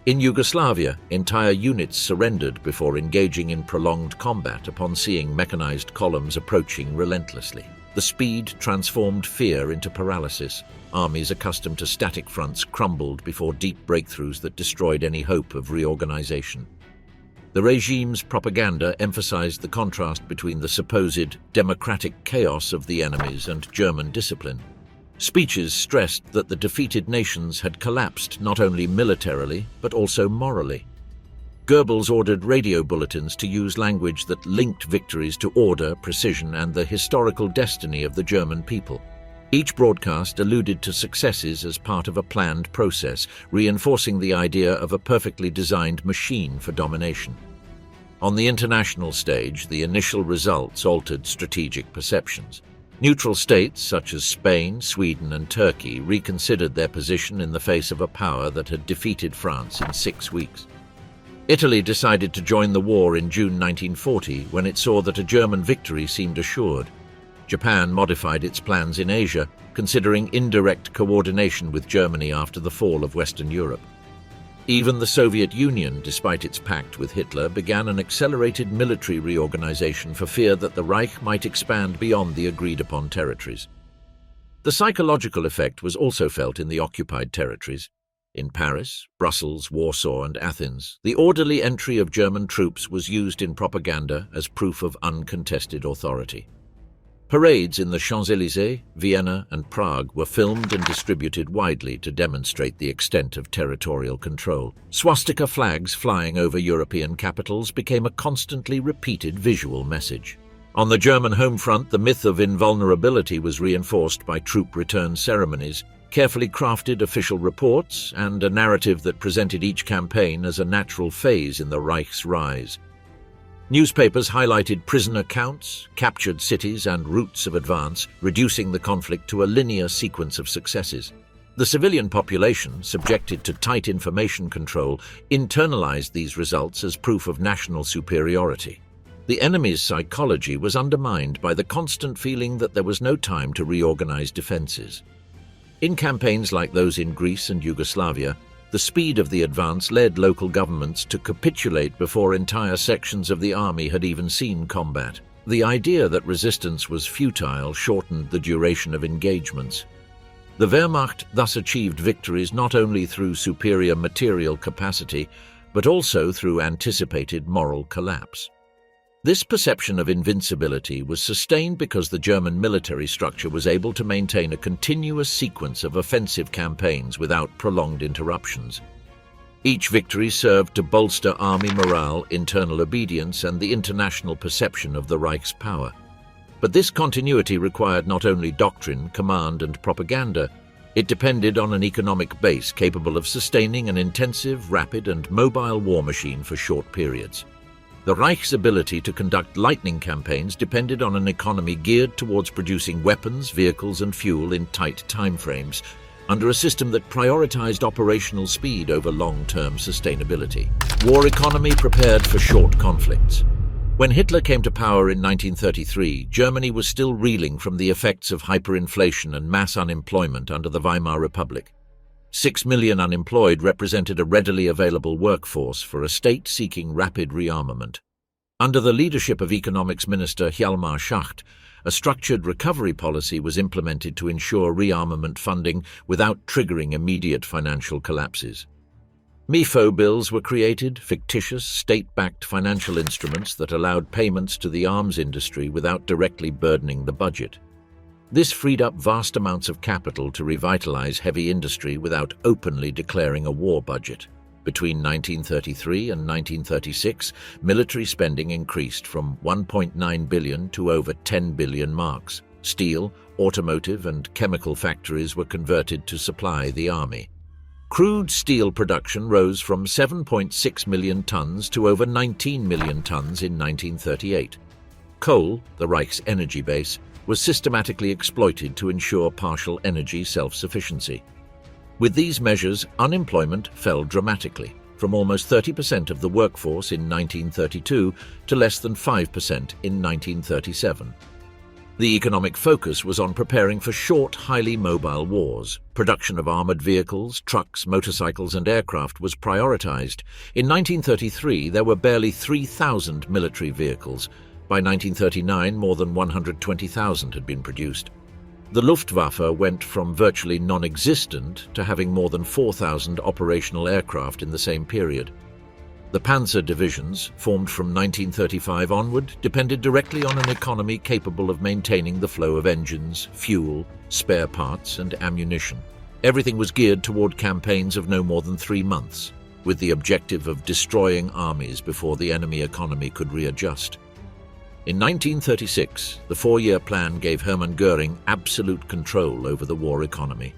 A: In Yugoslavia, entire units surrendered before engaging in prolonged combat upon seeing mechanized columns approaching relentlessly. The speed transformed fear into paralysis. Armies accustomed to static fronts crumbled before deep breakthroughs that destroyed any hope of reorganization. The regime's propaganda emphasized the contrast between the supposed democratic chaos of the enemies and German discipline. Speeches stressed that the defeated nations had collapsed not only militarily, but also morally. Goebbels ordered radio bulletins to use language that linked victories to order, precision, and the historical destiny of the German people. Each broadcast alluded to successes as part of a planned process, reinforcing the idea of a perfectly designed machine for domination. On the international stage, the initial results altered strategic perceptions. Neutral states such as Spain, Sweden, and Turkey reconsidered their position in the face of a power that had defeated France in 6 weeks. Italy decided to join the war in June 1940 when it saw that a German victory seemed assured. Japan modified its plans in Asia, considering indirect coordination with Germany after the fall of Western Europe. Even the Soviet Union, despite its pact with Hitler, began an accelerated military reorganization for fear that the Reich might expand beyond the agreed-upon territories. The psychological effect was also felt in the occupied territories. In Paris, Brussels, Warsaw, and Athens, the orderly entry of German troops was used in propaganda as proof of uncontested authority. Parades in the Champs-Élysées, Vienna, and Prague were filmed and distributed widely to demonstrate the extent of territorial control. Swastika flags flying over European capitals became a constantly repeated visual message. On the German home front, the myth of invulnerability was reinforced by troop return ceremonies, carefully crafted official reports, and a narrative that presented each campaign as a natural phase in the Reich's rise. Newspapers highlighted prisoner counts, captured cities, and routes of advance, reducing the conflict to a linear sequence of successes. The civilian population, subjected to tight information control, internalized these results as proof of national superiority. The enemy's psychology was undermined by the constant feeling that there was no time to reorganize defenses. In campaigns like those in Greece and Yugoslavia, the speed of the advance led local governments to capitulate before entire sections of the army had even seen combat. The idea that resistance was futile shortened the duration of engagements. The Wehrmacht thus achieved victories not only through superior material capacity, but also through anticipated moral collapse. This perception of invincibility was sustained because the German military structure was able to maintain a continuous sequence of offensive campaigns without prolonged interruptions. Each victory served to bolster army morale, internal obedience, and the international perception of the Reich's power. But this continuity required not only doctrine, command, and propaganda. It depended on an economic base capable of sustaining an intensive, rapid, and mobile war machine for short periods. The Reich's ability to conduct lightning campaigns depended on an economy geared towards producing weapons, vehicles, and fuel in tight timeframes, under a system that prioritized operational speed over long-term sustainability. War economy prepared for short conflicts. When Hitler came to power in 1933, Germany was still reeling from the effects of hyperinflation and mass unemployment under the Weimar Republic. 6 million unemployed represented a readily available workforce for a state seeking rapid rearmament. Under the leadership of Economics Minister Hjalmar Schacht, a structured recovery policy was implemented to ensure rearmament funding without triggering immediate financial collapses. MIFO bills were created, fictitious, state-backed financial instruments that allowed payments to the arms industry without directly burdening the budget. This freed up vast amounts of capital to revitalize heavy industry without openly declaring a war budget. Between 1933 and 1936, military spending increased from 1.9 billion to over 10 billion marks. Steel, automotive, and chemical factories were converted to supply the army. Crude steel production rose from 7.6 million tons to over 19 million tons in 1938. Coal, the Reich's energy base, was systematically exploited to ensure partial energy self-sufficiency. With these measures, unemployment fell dramatically, from almost 30% of the workforce in 1932 to less than 5% in 1937. The economic focus was on preparing for short, highly mobile wars. Production of armored vehicles, trucks, motorcycles, and aircraft was prioritized. In 1933, there were barely 3,000 military vehicles. By 1939, more than 120,000 had been produced. The Luftwaffe went from virtually non-existent to having more than 4,000 operational aircraft in the same period. The panzer divisions, formed from 1935 onward, depended directly on an economy capable of maintaining the flow of engines, fuel, spare parts, and ammunition. Everything was geared toward campaigns of no more than 3 months, with the objective of destroying armies before the enemy economy could readjust. In 1936, the 4-year plan gave Hermann Göring absolute control over the war economy.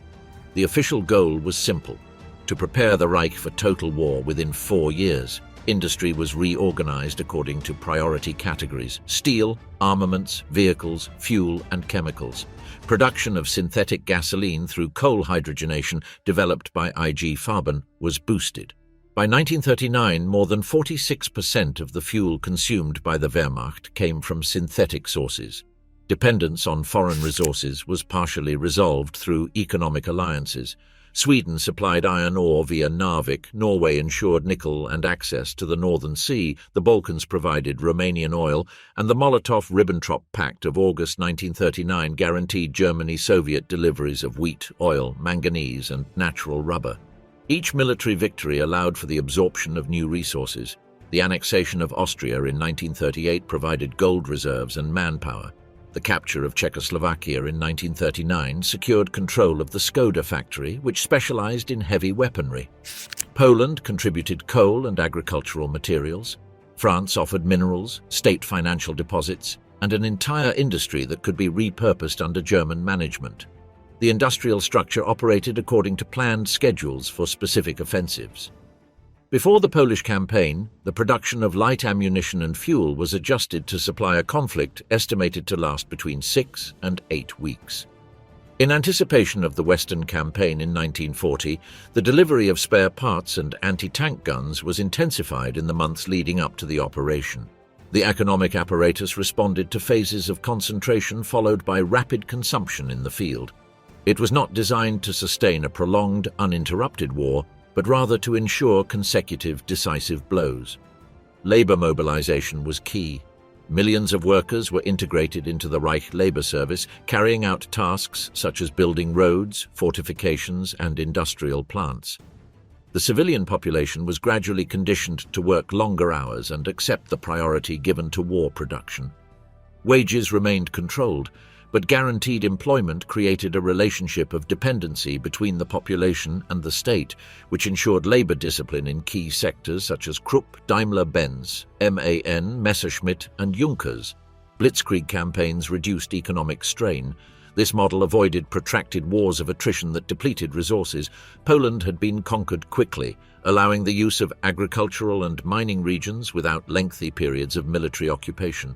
A: The official goal was simple: to prepare the Reich for total war within 4 years. Industry was reorganized according to priority categories: steel, armaments, vehicles, fuel, and chemicals. Production of synthetic gasoline through coal hydrogenation, developed by IG Farben, was boosted. By 1939, more than 46% of the fuel consumed by the Wehrmacht came from synthetic sources. Dependence on foreign resources was partially resolved through economic alliances. Sweden supplied iron ore via Narvik, Norway ensured nickel and access to the Northern Sea, the Balkans provided Romanian oil, and the Molotov-Ribbentrop Pact of August 1939 guaranteed Germany Soviet deliveries of wheat, oil, manganese, and natural rubber. Each military victory allowed for the absorption of new resources. The annexation of Austria in 1938 provided gold reserves and manpower. The capture of Czechoslovakia in 1939 secured control of the Skoda factory, which specialized in heavy weaponry. Poland contributed coal and agricultural materials. France offered minerals, state financial deposits, and an entire industry that could be repurposed under German management. The industrial structure operated according to planned schedules for specific offensives. Before the Polish campaign, the production of light ammunition and fuel was adjusted to supply a conflict estimated to last between 6 and 8 weeks. In anticipation of the Western campaign in 1940, the delivery of spare parts and anti-tank guns was intensified in the months leading up to the operation. The economic apparatus responded to phases of concentration followed by rapid consumption in the field. It was not designed to sustain a prolonged, uninterrupted war, but rather to ensure consecutive, decisive blows. Labor mobilization was key. Millions of workers were integrated into the Reich labor service, carrying out tasks such as building roads, fortifications, and industrial plants. The civilian population was gradually conditioned to work longer hours and accept the priority given to war production. Wages remained controlled, but guaranteed employment created a relationship of dependency between the population and the state, which ensured labor discipline in key sectors such as Krupp, Daimler-Benz, MAN, Messerschmitt, and Junkers. Blitzkrieg campaigns reduced economic strain. This model avoided protracted wars of attrition that depleted resources. Poland had been conquered quickly, allowing the use of agricultural and mining regions without lengthy periods of military occupation.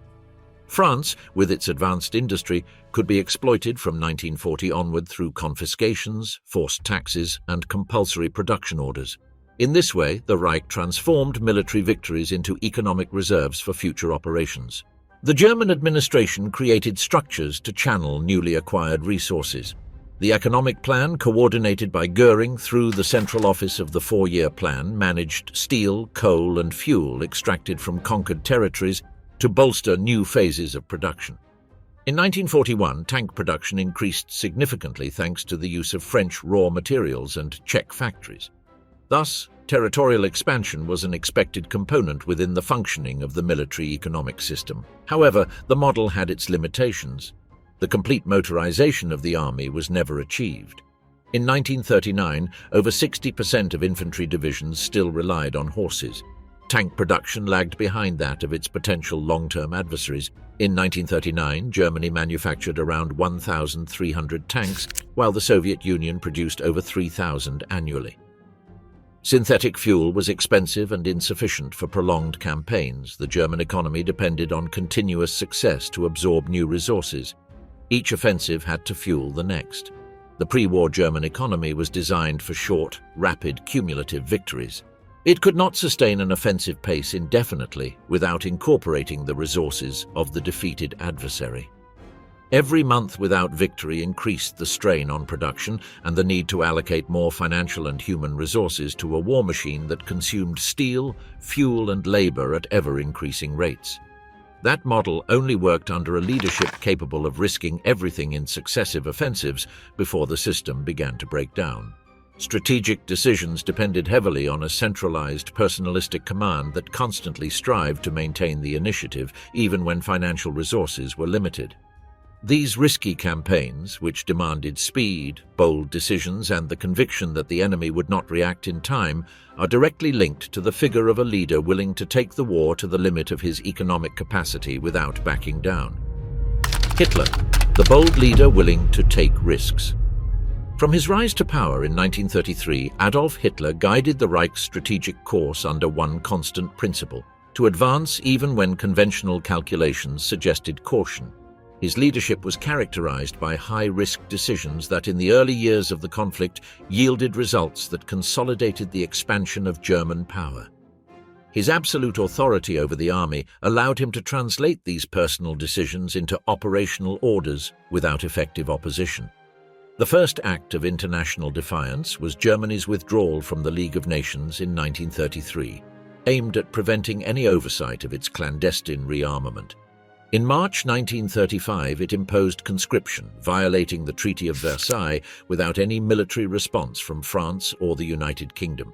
A: France, with its advanced industry, could be exploited from 1940 onward through confiscations, forced taxes, and compulsory production orders. In this way, the Reich transformed military victories into economic reserves for future operations. The German administration created structures to channel newly acquired resources. The economic plan, coordinated by Göring through the central office of the 4-year plan, managed steel, coal, and fuel extracted from conquered territories to bolster new phases of production. In 1941, tank production increased significantly thanks to the use of French raw materials and Czech factories. Thus, territorial expansion was an expected component within the functioning of the military economic system. However, the model had its limitations. The complete motorization of the army was never achieved. In 1939, over 60% of infantry divisions still relied on horses. Tank production lagged behind that of its potential long-term adversaries. In 1939, Germany manufactured around 1,300 tanks, while the Soviet Union produced over 3,000 annually. Synthetic fuel was expensive and insufficient for prolonged campaigns. The German economy depended on continuous success to absorb new resources. Each offensive had to fuel the next. The pre-war German economy was designed for short, rapid, cumulative victories. It could not sustain an offensive pace indefinitely without incorporating the resources of the defeated adversary. Every month without victory increased the strain on production and the need to allocate more financial and human resources to a war machine that consumed steel, fuel, and labor at ever-increasing rates. That model only worked under a leadership capable of risking everything in successive offensives before the system began to break down. Strategic decisions depended heavily on a centralized, personalistic command that constantly strived to maintain the initiative even when financial resources were limited. These risky campaigns, which demanded speed, bold decisions, and the conviction that the enemy would not react in time, are directly linked to the figure of a leader willing to take the war to the limit of his economic capacity without backing down. Hitler, the bold leader willing to take risks. From his rise to power in 1933, Adolf Hitler guided the Reich's strategic course under one constant principle: to advance even when conventional calculations suggested caution. His leadership was characterized by high-risk decisions that in the early years of the conflict yielded results that consolidated the expansion of German power. His absolute authority over the army allowed him to translate these personal decisions into operational orders without effective opposition. The first act of international defiance was Germany's withdrawal from the League of Nations in 1933, aimed at preventing any oversight of its clandestine rearmament. In March 1935, it imposed conscription, violating the Treaty of Versailles without any military response from France or the United Kingdom.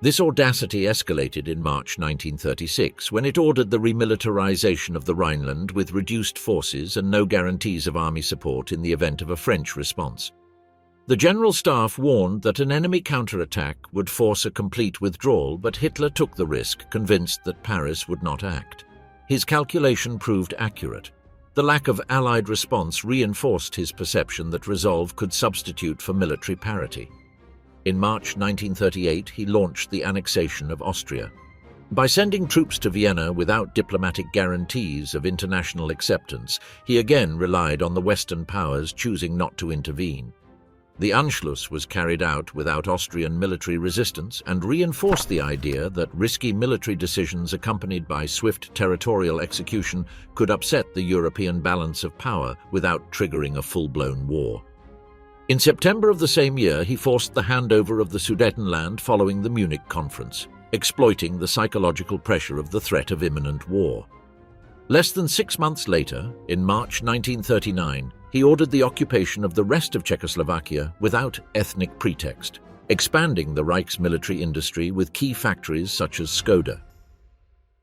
A: This audacity escalated in March 1936, when it ordered the remilitarization of the Rhineland with reduced forces and no guarantees of army support in the event of a French response. The General Staff warned that an enemy counterattack would force a complete withdrawal, but Hitler took the risk, convinced that Paris would not act. His calculation proved accurate. The lack of Allied response reinforced his perception that resolve could substitute for military parity. In March 1938, he launched the annexation of Austria. By sending troops to Vienna without diplomatic guarantees of international acceptance, he again relied on the Western powers choosing not to intervene. The Anschluss was carried out without Austrian military resistance and reinforced the idea that risky military decisions accompanied by swift territorial execution could upset the European balance of power without triggering a full-blown war. In September of the same year, he forced the handover of the Sudetenland following the Munich Conference, exploiting the psychological pressure of the threat of imminent war. Less than 6 months later, in March 1939, he ordered the occupation of the rest of Czechoslovakia without ethnic pretext, expanding the Reich's military industry with key factories such as Skoda.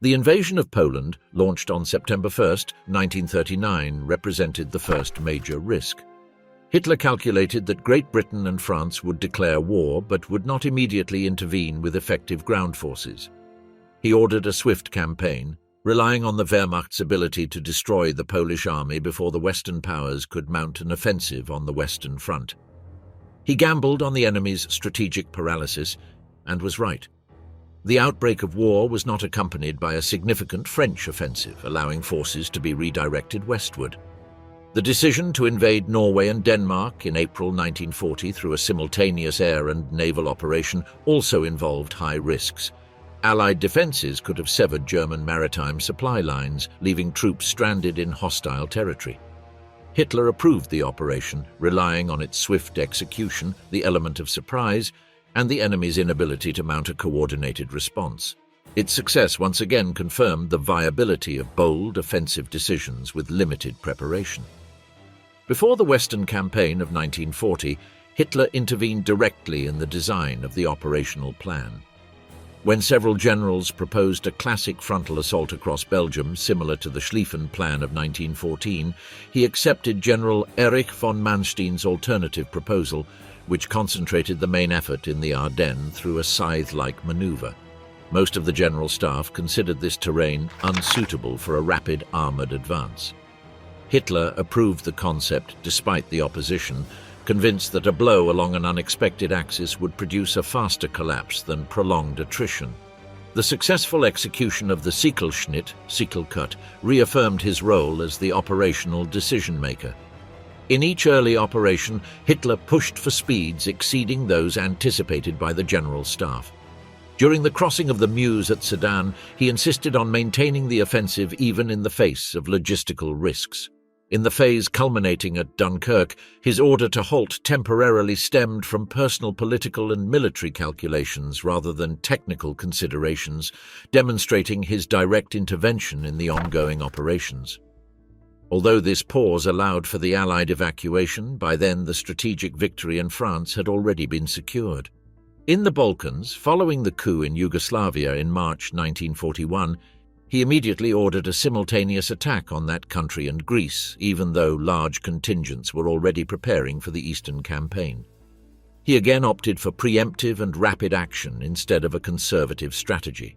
A: The invasion of Poland, launched on September 1, 1939, represented the first major risk. Hitler calculated that Great Britain and France would declare war but would not immediately intervene with effective ground forces. He ordered a swift campaign, relying on the Wehrmacht's ability to destroy the Polish army before the Western powers could mount an offensive on the Western Front. He gambled on the enemy's strategic paralysis, and was right. The outbreak of war was not accompanied by a significant French offensive, allowing forces to be redirected westward. The decision to invade Norway and Denmark in April 1940 through a simultaneous air and naval operation also involved high risks. Allied defenses could have severed German maritime supply lines, leaving troops stranded in hostile territory. Hitler approved the operation, relying on its swift execution, the element of surprise, and the enemy's inability to mount a coordinated response. Its success once again confirmed the viability of bold, offensive decisions with limited preparation. Before the Western Campaign of 1940, Hitler intervened directly in the design of the operational plan. When several generals proposed a classic frontal assault across Belgium similar to the Schlieffen Plan of 1914, he accepted General Erich von Manstein's alternative proposal, which concentrated the main effort in the Ardennes through a scythe-like maneuver. Most of the General Staff considered this terrain unsuitable for a rapid armored advance. Hitler approved the concept despite the opposition, convinced that a blow along an unexpected axis would produce a faster collapse than prolonged attrition. The successful execution of the Sichelschnitt, sickle cut, reaffirmed his role as the operational decision-maker. In each early operation, Hitler pushed for speeds exceeding those anticipated by the General Staff. During the crossing of the Meuse at Sedan, he insisted on maintaining the offensive even in the face of logistical risks. In the phase culminating at Dunkirk, his order to halt temporarily stemmed from personal political and military calculations rather than technical considerations, demonstrating his direct intervention in the ongoing operations. Although this pause allowed for the Allied evacuation, by then the strategic victory in France had already been secured. In the Balkans, following the coup in Yugoslavia in March 1941, he immediately ordered a simultaneous attack on that country and Greece, even though large contingents were already preparing for the Eastern Campaign. He again opted for preemptive and rapid action instead of a conservative strategy.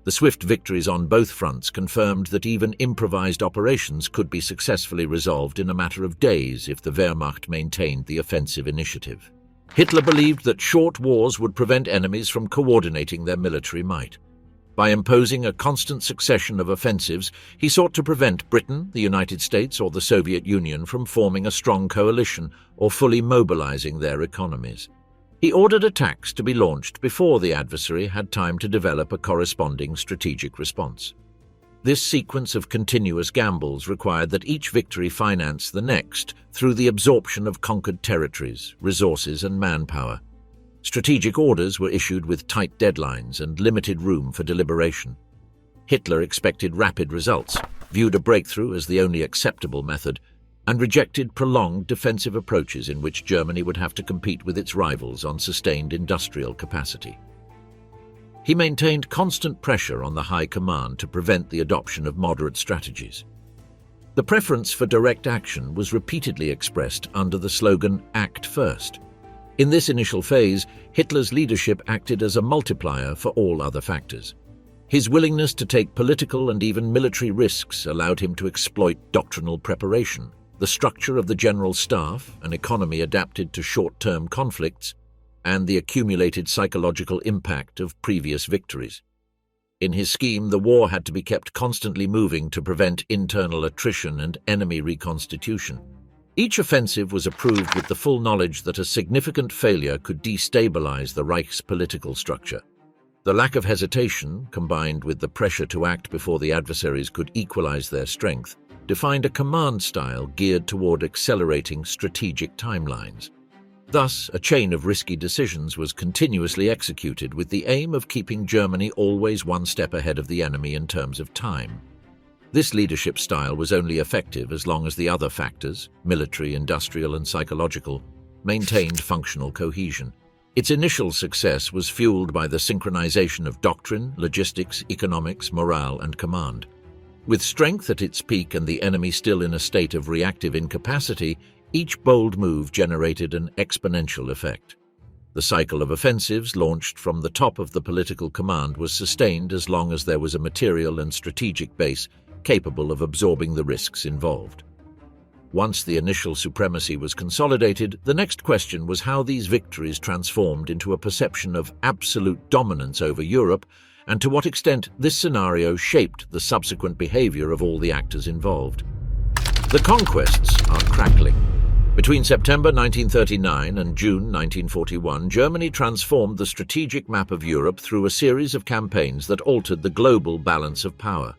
A: The swift victories on both fronts confirmed that even improvised operations could be successfully resolved in a matter of days if the Wehrmacht maintained the offensive initiative. Hitler believed that short wars would prevent enemies from coordinating their military might. By imposing a constant succession of offensives, he sought to prevent Britain, the United States, or the Soviet Union from forming a strong coalition or fully mobilizing their economies. He ordered attacks to be launched before the adversary had time to develop a corresponding strategic response. This sequence of continuous gambles required that each victory finance the next through the absorption of conquered territories, resources, and manpower. Strategic orders were issued with tight deadlines and limited room for deliberation. Hitler expected rapid results, viewed a breakthrough as the only acceptable method, and rejected prolonged defensive approaches in which Germany would have to compete with its rivals on sustained industrial capacity. He maintained constant pressure on the High Command to prevent the adoption of moderate strategies. The preference for direct action was repeatedly expressed under the slogan "Act First." In this initial phase, Hitler's leadership acted as a multiplier for all other factors. His willingness to take political and even military risks allowed him to exploit doctrinal preparation, the structure of the general staff, an economy adapted to short-term conflicts, and the accumulated psychological impact of previous victories. In his scheme, the war had to be kept constantly moving to prevent internal attrition and enemy reconstitution. Each offensive was approved with the full knowledge that a significant failure could destabilize the Reich's political structure. The lack of hesitation, combined with the pressure to act before the adversaries could equalize their strength, defined a command style geared toward accelerating strategic timelines. Thus, a chain of risky decisions was continuously executed with the aim of keeping Germany always one step ahead of the enemy in terms of time. This leadership style was only effective as long as the other factors, military, industrial, and psychological, maintained functional cohesion. Its initial success was fueled by the synchronization of doctrine, logistics, economics, morale, and command. With strength at its peak and the enemy still in a state of reactive incapacity, each bold move generated an exponential effect. The cycle of offensives launched from the top of the political command was sustained as long as there was a material and strategic base capable of absorbing the risks involved. Once the initial supremacy was consolidated, the next question was how these victories transformed into a perception of absolute dominance over Europe, and to what extent this scenario shaped the subsequent behavior of all the actors involved. The conquests are crackling. Between September 1939 and June 1941, Germany transformed the strategic map of Europe through a series of campaigns that altered the global balance of power.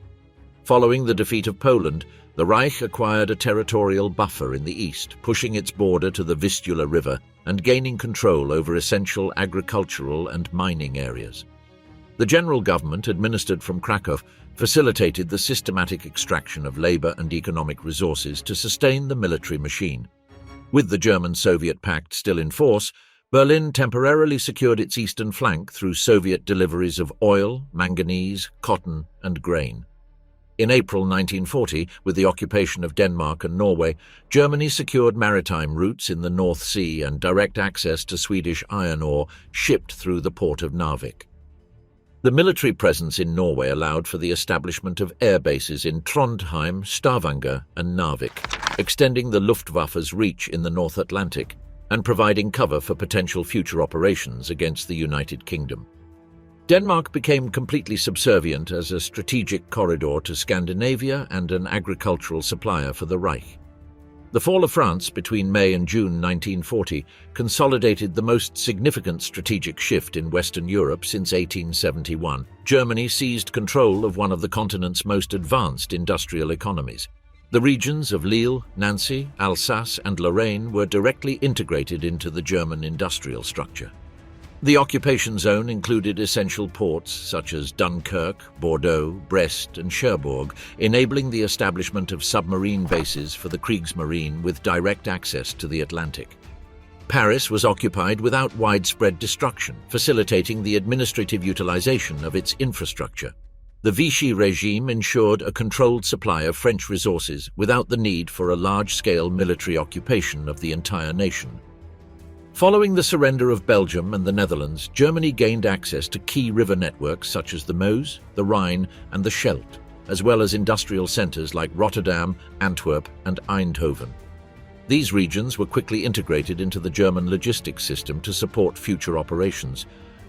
A: Following the defeat of Poland, the Reich acquired a territorial buffer in the east, pushing its border to the Vistula River and gaining control over essential agricultural and mining areas. The general government, administered from Krakow, facilitated the systematic extraction of labor and economic resources to sustain the military machine. With the German-Soviet pact still in force, Berlin temporarily secured its eastern flank through Soviet deliveries of oil, manganese, cotton, and grain. In April 1940, with the occupation of Denmark and Norway, Germany secured maritime routes in the North Sea and direct access to Swedish iron ore shipped through the port of Narvik. The military presence in Norway allowed for the establishment of air bases in Trondheim, Stavanger, and Narvik, extending the Luftwaffe's reach in the North Atlantic and providing cover for potential future operations against the United Kingdom. Denmark became completely subservient as a strategic corridor to Scandinavia and an agricultural supplier for the Reich. The fall of France between May and June 1940 consolidated the most significant strategic shift in Western Europe since 1871. Germany seized control of one of the continent's most advanced industrial economies. The regions of Lille, Nancy, Alsace, and Lorraine were directly integrated into the German industrial structure. The occupation zone included essential ports such as Dunkirk, Bordeaux, Brest, and Cherbourg, enabling the establishment of submarine bases for the Kriegsmarine with direct access to the Atlantic. Paris was occupied without widespread destruction, facilitating the administrative utilization of its infrastructure. The Vichy regime ensured a controlled supply of French resources without the need for a large-scale military occupation of the entire nation. Following the surrender of Belgium and the Netherlands, Germany gained access to key river networks such as the Meuse, the Rhine, and the Scheldt, as well as industrial centers like Rotterdam, Antwerp, and Eindhoven. These regions were quickly integrated into the German logistics system to support future operations.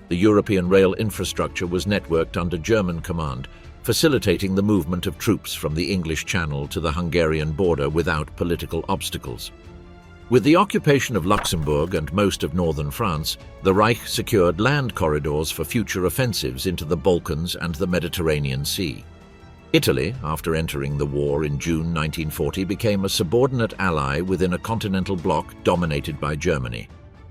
A: The European rail infrastructure was networked under German command, facilitating the movement of troops from the English Channel to the Hungarian border without political obstacles. With the occupation of Luxembourg and most of northern France, the Reich secured land corridors for future offensives into the Balkans and the Mediterranean Sea. Italy, after entering the war in June 1940, became a subordinate ally within a continental bloc dominated by Germany.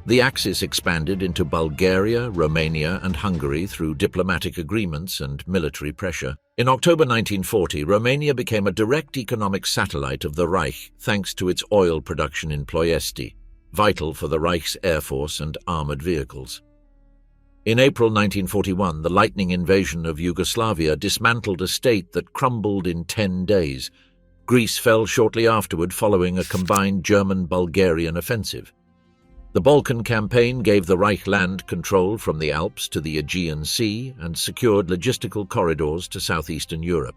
A: The Axis expanded into Bulgaria, Romania, and Hungary through diplomatic agreements and military pressure. In October 1940, Romania became a direct economic satellite of the Reich thanks to its oil production in Ploiesti, vital for the Reich's air force and armored vehicles. In April 1941, the lightning invasion of Yugoslavia dismantled a state that crumbled in 10 days. Greece fell shortly afterward following a combined German-Bulgarian offensive. The Balkan campaign gave the Reich land control from the Alps to the Aegean Sea and secured logistical corridors to southeastern Europe.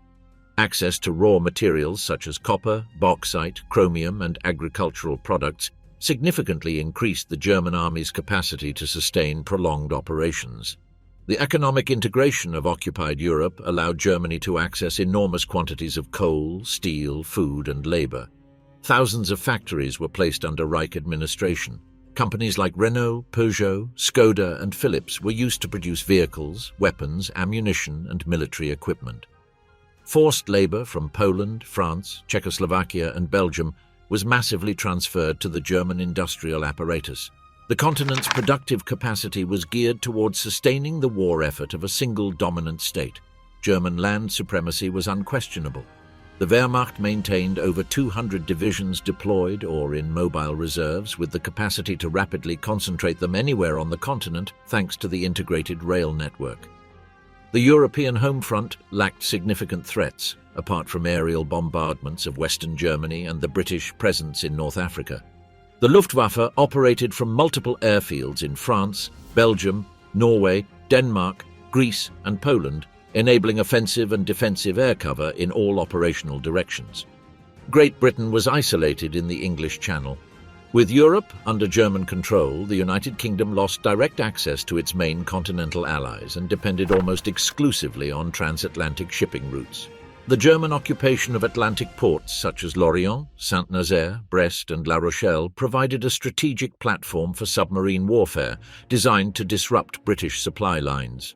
A: Access to raw materials such as copper, bauxite, chromium, and agricultural products significantly increased the German army's capacity to sustain prolonged operations. The economic integration of occupied Europe allowed Germany to access enormous quantities of coal, steel, food, and labor. Thousands of factories were placed under Reich administration. Companies like Renault, Peugeot, Skoda, and Philips were used to produce vehicles, weapons, ammunition, and military equipment. Forced labor from Poland, France, Czechoslovakia, and Belgium was massively transferred to the German industrial apparatus. The continent's productive capacity was geared towards sustaining the war effort of a single dominant state. German land supremacy was unquestionable. The Wehrmacht maintained over 200 divisions deployed or in mobile reserves, with the capacity to rapidly concentrate them anywhere on the continent thanks to the integrated rail network. The European home front lacked significant threats, apart from aerial bombardments of Western Germany and the British presence in North Africa. The Luftwaffe operated from multiple airfields in France, Belgium, Norway, Denmark, Greece, and Poland, enabling offensive and defensive air cover in all operational directions. Great Britain was isolated in the English Channel. With Europe under German control, the United Kingdom lost direct access to its main continental allies and depended almost exclusively on transatlantic shipping routes. The German occupation of Atlantic ports such as Lorient, Saint-Nazaire, Brest, and La Rochelle provided a strategic platform for submarine warfare designed to disrupt British supply lines.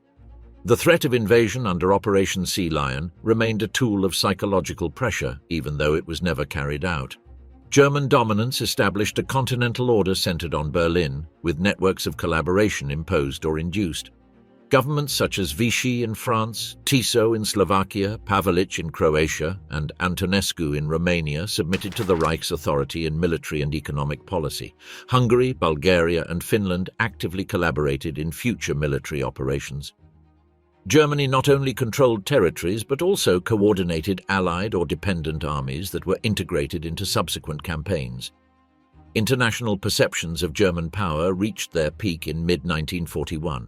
A: The threat of invasion under Operation Sea Lion remained a tool of psychological pressure, even though it was never carried out. German dominance established a continental order centered on Berlin, with networks of collaboration imposed or induced. Governments such as Vichy in France, Tiso in Slovakia, Pavelic in Croatia, and Antonescu in Romania submitted to the Reich's authority in military and economic policy. Hungary, Bulgaria, and Finland actively collaborated in future military operations. Germany not only controlled territories but also coordinated allied or dependent armies that were integrated into subsequent campaigns. International perceptions of German power reached their peak in mid-1941.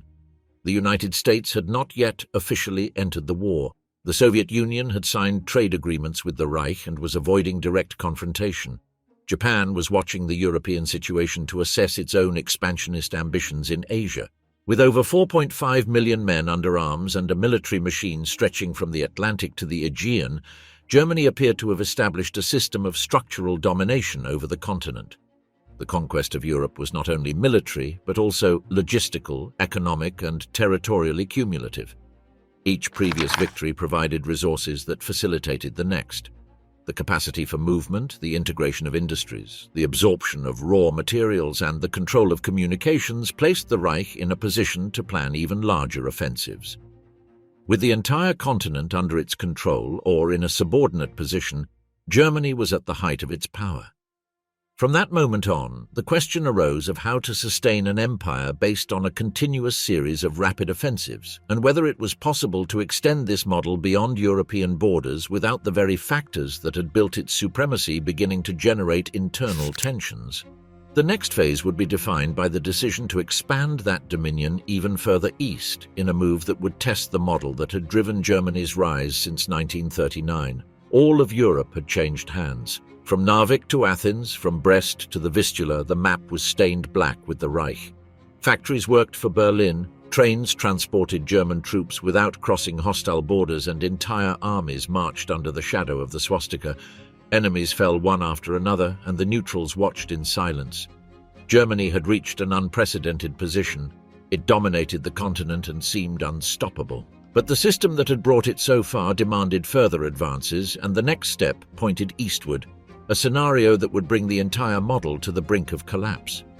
A: The United States had not yet officially entered the war. The Soviet Union had signed trade agreements with the Reich and was avoiding direct confrontation. Japan was watching the European situation to assess its own expansionist ambitions in Asia. With over 4.5 million men under arms and a military machine stretching from the Atlantic to the Aegean, Germany appeared to have established a system of structural domination over the continent. The conquest of Europe was not only military, but also logistical, economic, and territorially cumulative. Each previous victory provided resources that facilitated the next. The capacity for movement, the integration of industries, the absorption of raw materials, and the control of communications placed the Reich in a position to plan even larger offensives. With the entire continent under its control or in a subordinate position, Germany was at the height of its power. From that moment on, the question arose of how to sustain an empire based on a continuous series of rapid offensives, and whether it was possible to extend this model beyond European borders without the very factors that had built its supremacy beginning to generate internal tensions. The next phase would be defined by the decision to expand that dominion even further east in a move that would test the model that had driven Germany's rise since 1939. All of Europe had changed hands. From Narvik to Athens, from Brest to the Vistula, the map was stained black with the Reich. Factories worked for Berlin, trains transported German troops without crossing hostile borders, and entire armies marched under the shadow of the swastika. Enemies fell one after another, and the neutrals watched in silence. Germany had reached an unprecedented position. It dominated the continent and seemed unstoppable. But the system that had brought it so far demanded further advances, and the next step pointed eastward, a scenario that would bring the entire model to the brink of collapse.